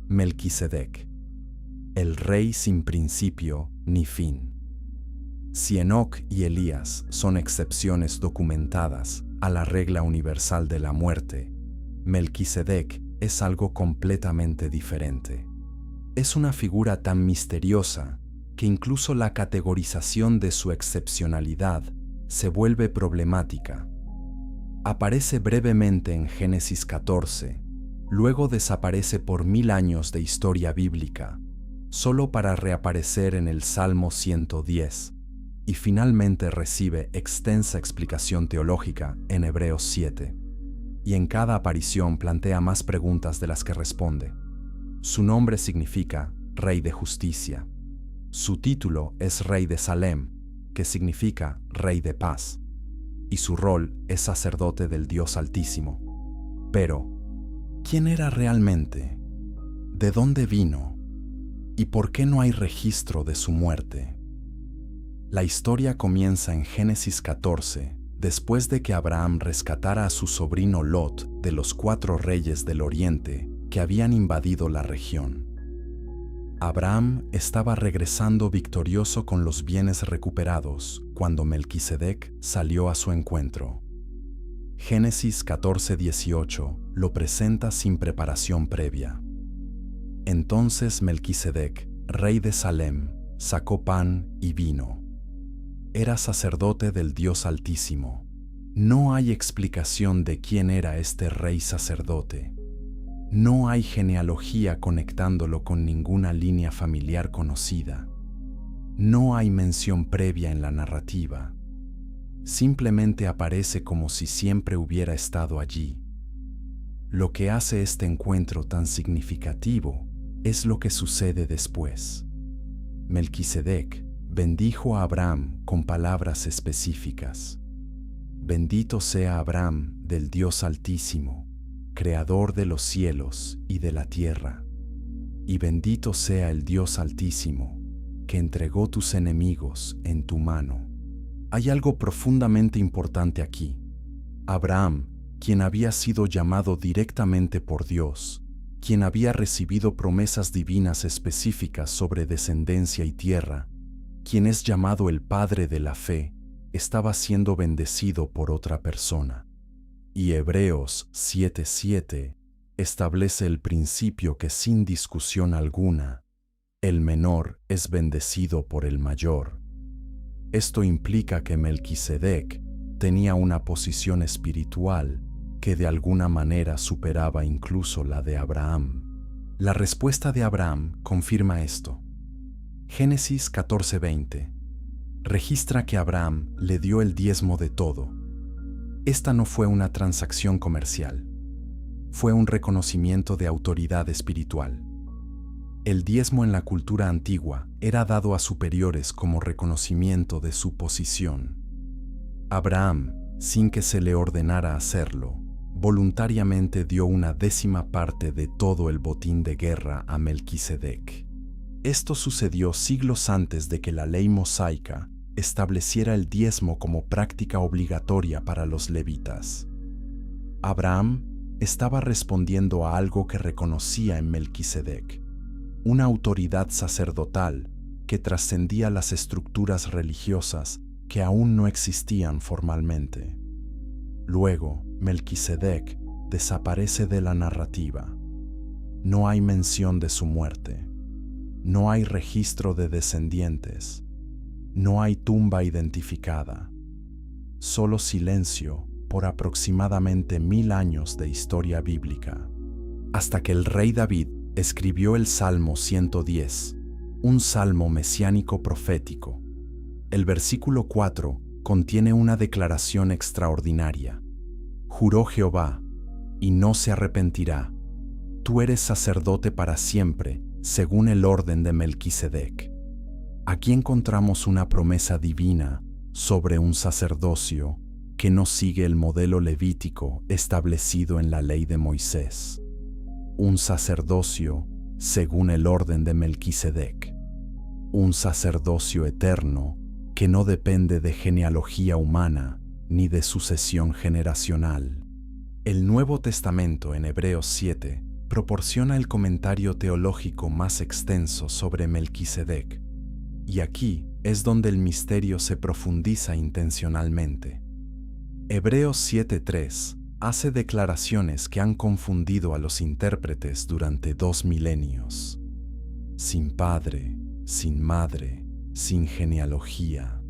Melquisedec, el rey sin principio ni fin. Si Enoc y Elías son excepciones documentadas a la regla universal de la muerte, Melquisedec es algo completamente diferente. Es una figura tan misteriosa que incluso la categorización de su excepcionalidad se vuelve problemática. Aparece brevemente en Génesis 14, luego desaparece por 1000 años de historia bíblica, solo para reaparecer en el Salmo 110, y finalmente recibe extensa explicación teológica en Hebreos 7. Y en cada aparición plantea más preguntas de las que responde. Su nombre significa Rey de Justicia. Su título es Rey de Salem, que significa Rey de Paz. Y su rol es sacerdote del Dios Altísimo. Pero, ¿quién era realmente? ¿De dónde vino? ¿Y por qué no hay registro de su muerte? La historia comienza en Génesis 14, después de que Abraham rescatara a su sobrino Lot de los 4 reyes del oriente que habían invadido la región. Abraham estaba regresando victorioso con los bienes recuperados cuando Melquisedec salió a su encuentro. Génesis 14:18 lo presenta sin preparación previa. Entonces Melquisedec, rey de Salem, sacó pan y vino. Era sacerdote del Dios Altísimo. No hay explicación de quién era este rey sacerdote. No hay genealogía conectándolo con ninguna línea familiar conocida. No hay mención previa en la narrativa. Simplemente aparece como si siempre hubiera estado allí. Lo que hace este encuentro tan significativo es lo que sucede después. Melquisedec bendijo a Abraham con palabras específicas. Bendito sea Abraham del Dios Altísimo, creador de los cielos y de la tierra. Y bendito sea el Dios Altísimo, que entregó tus enemigos en tu mano. Hay algo profundamente importante aquí. Abraham, quien había sido llamado directamente por Dios, quien había recibido promesas divinas específicas sobre descendencia y tierra, quien es llamado el padre de la fe, estaba siendo bendecido por otra persona. Y Hebreos 7:7 establece el principio que sin discusión alguna, el menor es bendecido por el mayor. Esto implica que Melquisedec tenía una posición espiritual que de alguna manera superaba incluso la de Abraham. La respuesta de Abraham confirma esto. Génesis 14:20 registra que Abraham le dio el diezmo de todo. Esta no fue una transacción comercial, fue un reconocimiento de autoridad espiritual. El diezmo en la cultura antigua era dado a superiores como reconocimiento de su posición. Abraham, sin que se le ordenara hacerlo, voluntariamente dio una 10ª parte de todo el botín de guerra a Melquisedec. Esto sucedió siglos antes de que la ley mosaica estableciera el diezmo como práctica obligatoria para los levitas. Abraham estaba respondiendo a algo que reconocía en Melquisedec, una autoridad sacerdotal que trascendía las estructuras religiosas que aún no existían formalmente. Luego, Melquisedec desaparece de la narrativa. No hay mención de su muerte. No hay registro de descendientes. No hay tumba identificada. Solo silencio por aproximadamente 1000 años de historia bíblica. Hasta que el rey David escribió el Salmo 110, un salmo mesiánico profético. El versículo 4 contiene una declaración extraordinaria. Juró Jehová, y no se arrepentirá. Tú eres sacerdote para siempre, según el orden de Melquisedec. Aquí encontramos una promesa divina sobre un sacerdocio que no sigue el modelo levítico establecido en la ley de Moisés. Un sacerdocio según el orden de Melquisedec. Un sacerdocio eterno que no depende de genealogía humana ni de sucesión generacional. El Nuevo Testamento en Hebreos 7 proporciona el comentario teológico más extenso sobre Melquisedec, y aquí es donde el misterio se profundiza intencionalmente. Hebreos 7:3 hace declaraciones que han confundido a los intérpretes durante 2 milenios. Sin padre, sin madre, sin genealogía,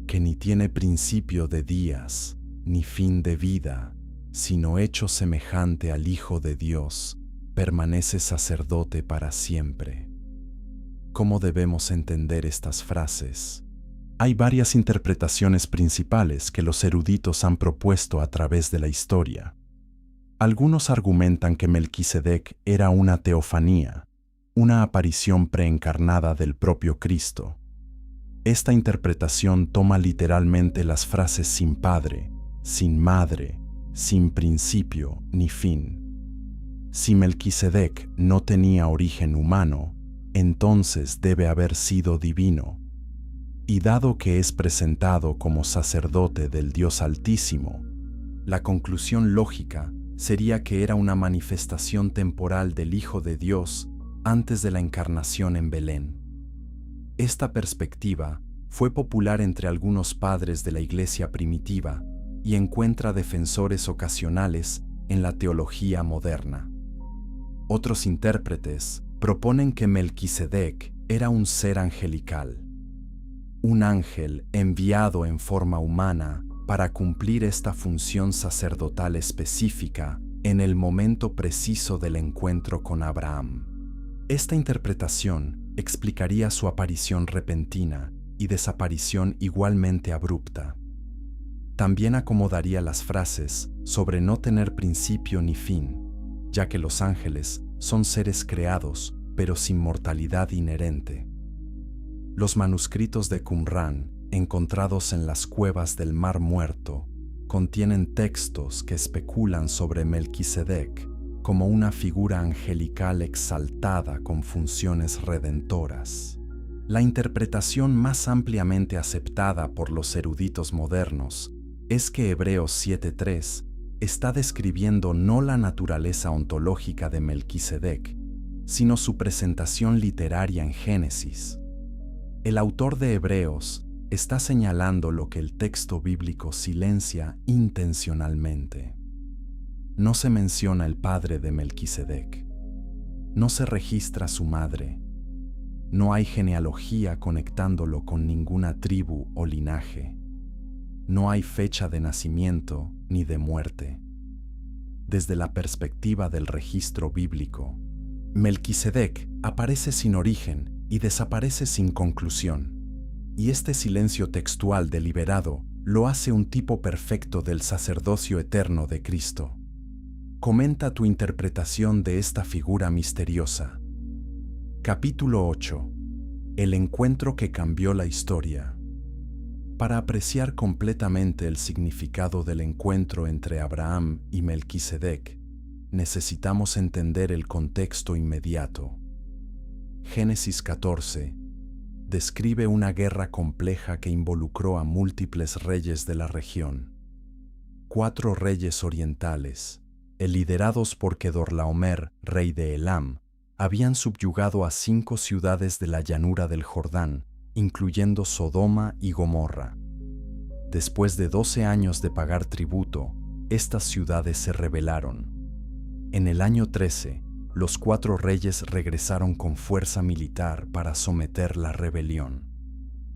que ni tiene principio de días, ni fin de vida, sino hecho semejante al Hijo de Dios, permanece sacerdote para siempre. ¿Cómo debemos entender estas frases? Hay varias interpretaciones principales que los eruditos han propuesto a través de la historia. Algunos argumentan que Melquisedec era una teofanía, una aparición preencarnada del propio Cristo. Esta interpretación toma literalmente las frases sin padre, sin madre, sin principio ni fin. Si Melquisedec no tenía origen humano, entonces debe haber sido divino. Y dado que es presentado como sacerdote del Dios Altísimo, la conclusión lógica sería que era una manifestación temporal del Hijo de Dios antes de la encarnación en Belén. Esta perspectiva fue popular entre algunos padres de la Iglesia primitiva y encuentra defensores ocasionales en la teología moderna. Otros intérpretes proponen que Melquisedec era un ser angelical, un ángel enviado en forma humana para cumplir esta función sacerdotal específica en el momento preciso del encuentro con Abraham. Esta interpretación explicaría su aparición repentina y desaparición igualmente abrupta. También acomodaría las frases sobre no tener principio ni fin, ya que los ángeles son seres creados, pero sin mortalidad inherente. Los manuscritos de Qumrán, encontrados en las cuevas del Mar Muerto, contienen textos que especulan sobre Melquisedec como una figura angelical exaltada con funciones redentoras. La interpretación más ampliamente aceptada por los eruditos modernos es que Hebreos 7:3 está describiendo no la naturaleza ontológica de Melquisedec, sino su presentación literaria en Génesis. El autor de Hebreos está señalando lo que el texto bíblico silencia intencionalmente. No se menciona el padre de Melquisedec. No se registra su madre. No hay genealogía conectándolo con ninguna tribu o linaje. No hay fecha de nacimiento ni de muerte. Desde la perspectiva del registro bíblico, Melquisedec aparece sin origen y desaparece sin conclusión. Y este silencio textual deliberado lo hace un tipo perfecto del sacerdocio eterno de Cristo. Comenta tu interpretación de esta figura misteriosa. Capítulo 8. El encuentro que cambió la historia. Para apreciar completamente el significado del encuentro entre Abraham y Melquisedec, necesitamos entender el contexto inmediato. Génesis 14 describe una guerra compleja que involucró a múltiples reyes de la región. 4 reyes orientales, liderados por Kedorlaomer, rey de Elam, habían subyugado a 5 ciudades de la llanura del Jordán, incluyendo Sodoma y Gomorra. Después de 12 años de pagar tributo, estas ciudades se rebelaron. En el año 13, los 4 reyes regresaron con fuerza militar para someter la rebelión.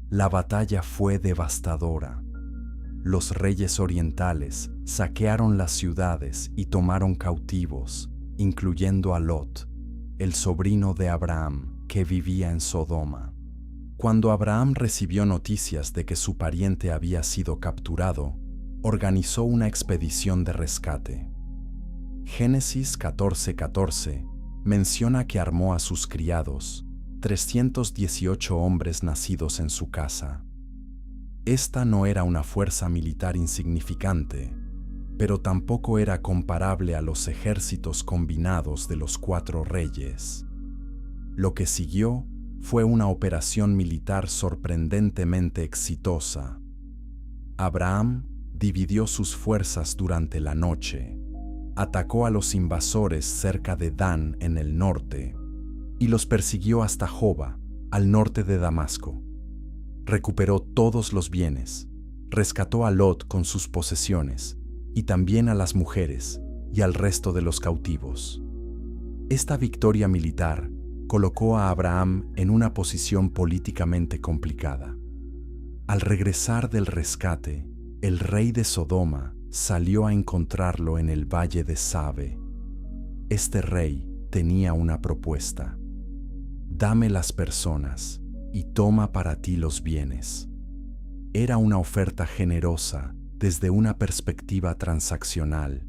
La batalla fue devastadora. Los reyes orientales saquearon las ciudades y tomaron cautivos, incluyendo a Lot, el sobrino de Abraham, que vivía en Sodoma. Cuando Abraham recibió noticias de que su pariente había sido capturado, organizó una expedición de rescate. Génesis 14:14 menciona que armó a sus criados, 318 hombres nacidos en su casa. Esta no era una fuerza militar insignificante, pero tampoco era comparable a los ejércitos combinados de los 4 reyes. Lo que siguió fue una operación militar sorprendentemente exitosa. Abraham dividió sus fuerzas durante la noche, atacó a los invasores cerca de Dan en el norte y los persiguió hasta Joba, al norte de Damasco. Recuperó todos los bienes, rescató a Lot con sus posesiones y también a las mujeres y al resto de los cautivos. Esta victoria militar colocó a Abraham en una posición políticamente complicada. Al regresar del rescate, el rey de Sodoma salió a encontrarlo en el valle de Sabe. Este rey tenía una propuesta: dame las personas y toma para ti los bienes. Era una oferta generosa desde una perspectiva transaccional.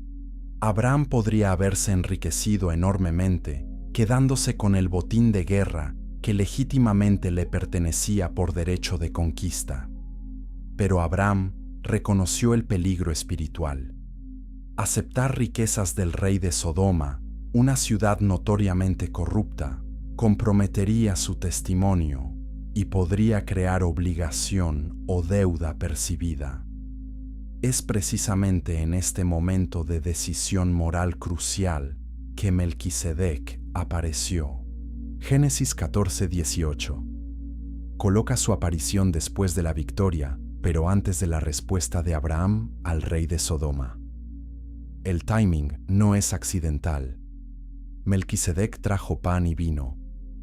Abraham podría haberse enriquecido enormemente, quedándose con el botín de guerra que legítimamente le pertenecía por derecho de conquista. Pero Abraham reconoció el peligro espiritual. Aceptar riquezas del rey de Sodoma, una ciudad notoriamente corrupta, comprometería su testimonio y podría crear obligación o deuda percibida. Es precisamente en este momento de decisión moral crucial que Melquisedec apareció. Génesis 14:18 coloca su aparición después de la victoria, pero antes de la respuesta de Abraham al rey de Sodoma. El timing no es accidental. Melquisedec trajo pan y vino,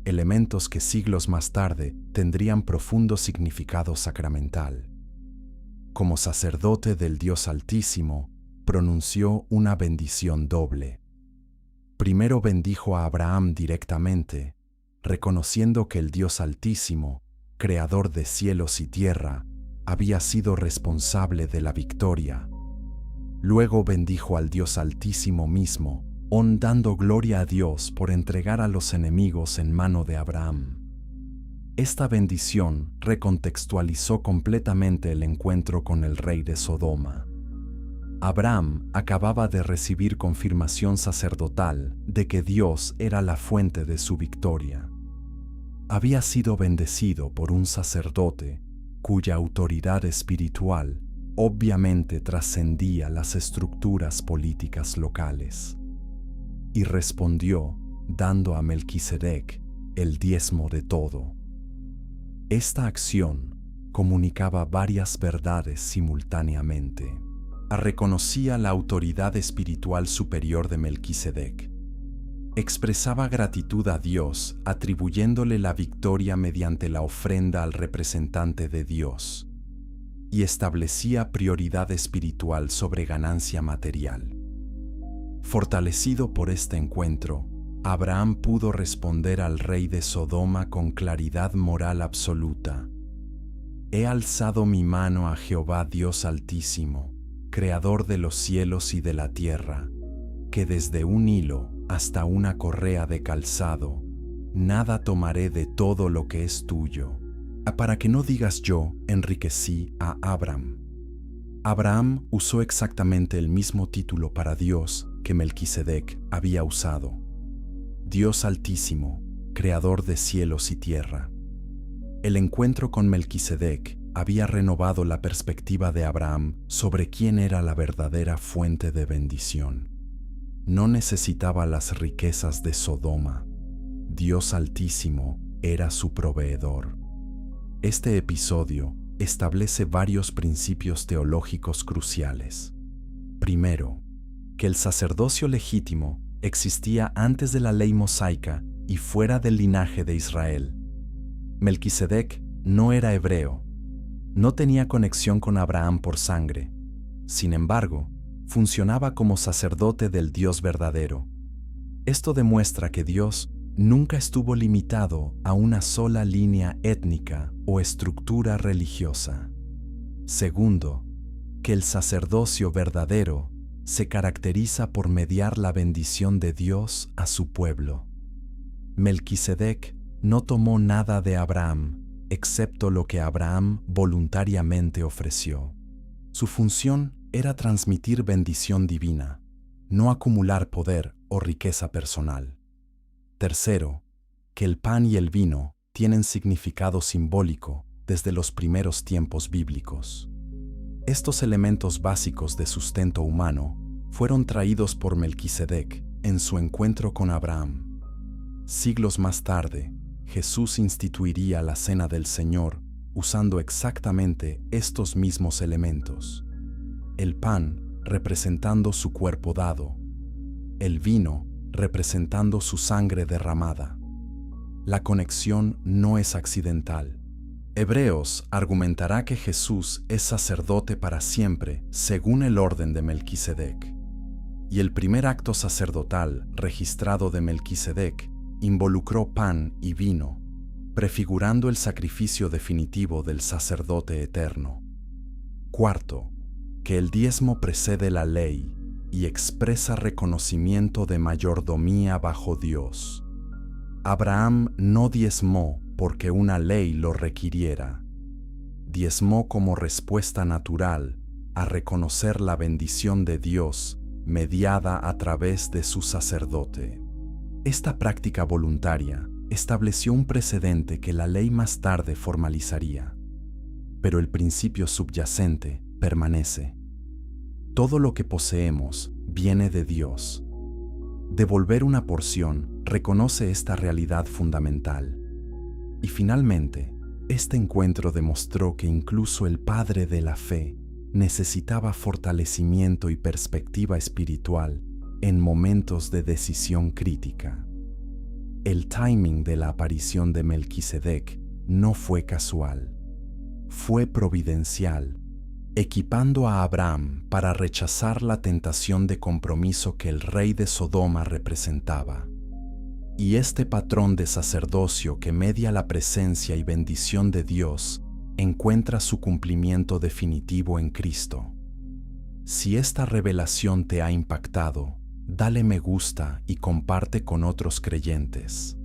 elementos que siglos más tarde tendrían profundo significado sacramental. Como sacerdote del Dios Altísimo, pronunció una bendición doble. Primero bendijo a Abraham directamente, reconociendo que el Dios Altísimo, creador de cielos y tierra, había sido responsable de la victoria. Luego bendijo al Dios Altísimo mismo, dando gloria a Dios por entregar a los enemigos en mano de Abraham. Esta bendición recontextualizó completamente el encuentro con el rey de Sodoma. Abraham acababa de recibir confirmación sacerdotal de que Dios era la fuente de su victoria. Había sido bendecido por un sacerdote cuya autoridad espiritual obviamente trascendía las estructuras políticas locales. Y respondió dando a Melquisedec el diezmo de todo. Esta acción comunicaba varias verdades simultáneamente. Reconocía la autoridad espiritual superior de Melquisedec. Expresaba gratitud a Dios, atribuyéndole la victoria mediante la ofrenda al representante de Dios. Y establecía prioridad espiritual sobre ganancia material. Fortalecido por este encuentro, Abraham pudo responder al rey de Sodoma con claridad moral absoluta. He alzado mi mano a Jehová Dios Altísimo, creador de los cielos y de la tierra, que desde un hilo hasta una correa de calzado, nada tomaré de todo lo que es tuyo. Para que no digas yo enriquecí a Abraham. Abraham usó exactamente el mismo título para Dios que Melquisedec había usado. Dios Altísimo, Creador de cielos y tierra. El encuentro con Melquisedec había renovado la perspectiva de Abraham sobre quién era la verdadera fuente de bendición. No necesitaba las riquezas de Sodoma. Dios Altísimo era su proveedor. Este episodio establece varios principios teológicos cruciales. Primero, que el sacerdocio legítimo existía antes de la ley mosaica y fuera del linaje de Israel. Melquisedec no era hebreo, no tenía conexión con Abraham por sangre. Sin embargo, funcionaba como sacerdote del Dios verdadero. Esto demuestra que Dios nunca estuvo limitado a una sola línea étnica o estructura religiosa. Segundo, que el sacerdocio verdadero se caracteriza por mediar la bendición de Dios a su pueblo. Melquisedec no tomó nada de Abraham, excepto lo que Abraham voluntariamente ofreció. Su función era transmitir bendición divina, no acumular poder o riqueza personal. Tercero, que el pan y el vino tienen significado simbólico desde los primeros tiempos bíblicos. Estos elementos básicos de sustento humano fueron traídos por Melquisedec en su encuentro con Abraham. Siglos más tarde, Jesús instituiría la Cena del Señor usando exactamente estos mismos elementos. El pan representando su cuerpo dado, el vino representando su sangre derramada. La conexión no es accidental. Hebreos argumentará que Jesús es sacerdote para siempre según el orden de Melquisedec. Y el primer acto sacerdotal registrado de Melquisedec involucró pan y vino, prefigurando el sacrificio definitivo del sacerdote eterno. Cuarto, que el diezmo precede la ley y expresa reconocimiento de mayordomía bajo Dios. Abraham no diezmó porque una ley lo requiriera. Diezmó como respuesta natural a reconocer la bendición de Dios mediada a través de su sacerdote. Esta práctica voluntaria estableció un precedente que la ley más tarde formalizaría. Pero el principio subyacente permanece. Todo lo que poseemos viene de Dios. Devolver una porción reconoce esta realidad fundamental. Y finalmente, este encuentro demostró que incluso el padre de la fe necesitaba fortalecimiento y perspectiva espiritual en momentos de decisión crítica. El timing de la aparición de Melquisedec no fue casual, fue providencial, equipando a Abraham para rechazar la tentación de compromiso que el rey de Sodoma representaba. Y este patrón de sacerdocio que media la presencia y bendición de Dios encuentra su cumplimiento definitivo en Cristo. Si esta revelación te ha impactado, dale me gusta y comparte con otros creyentes.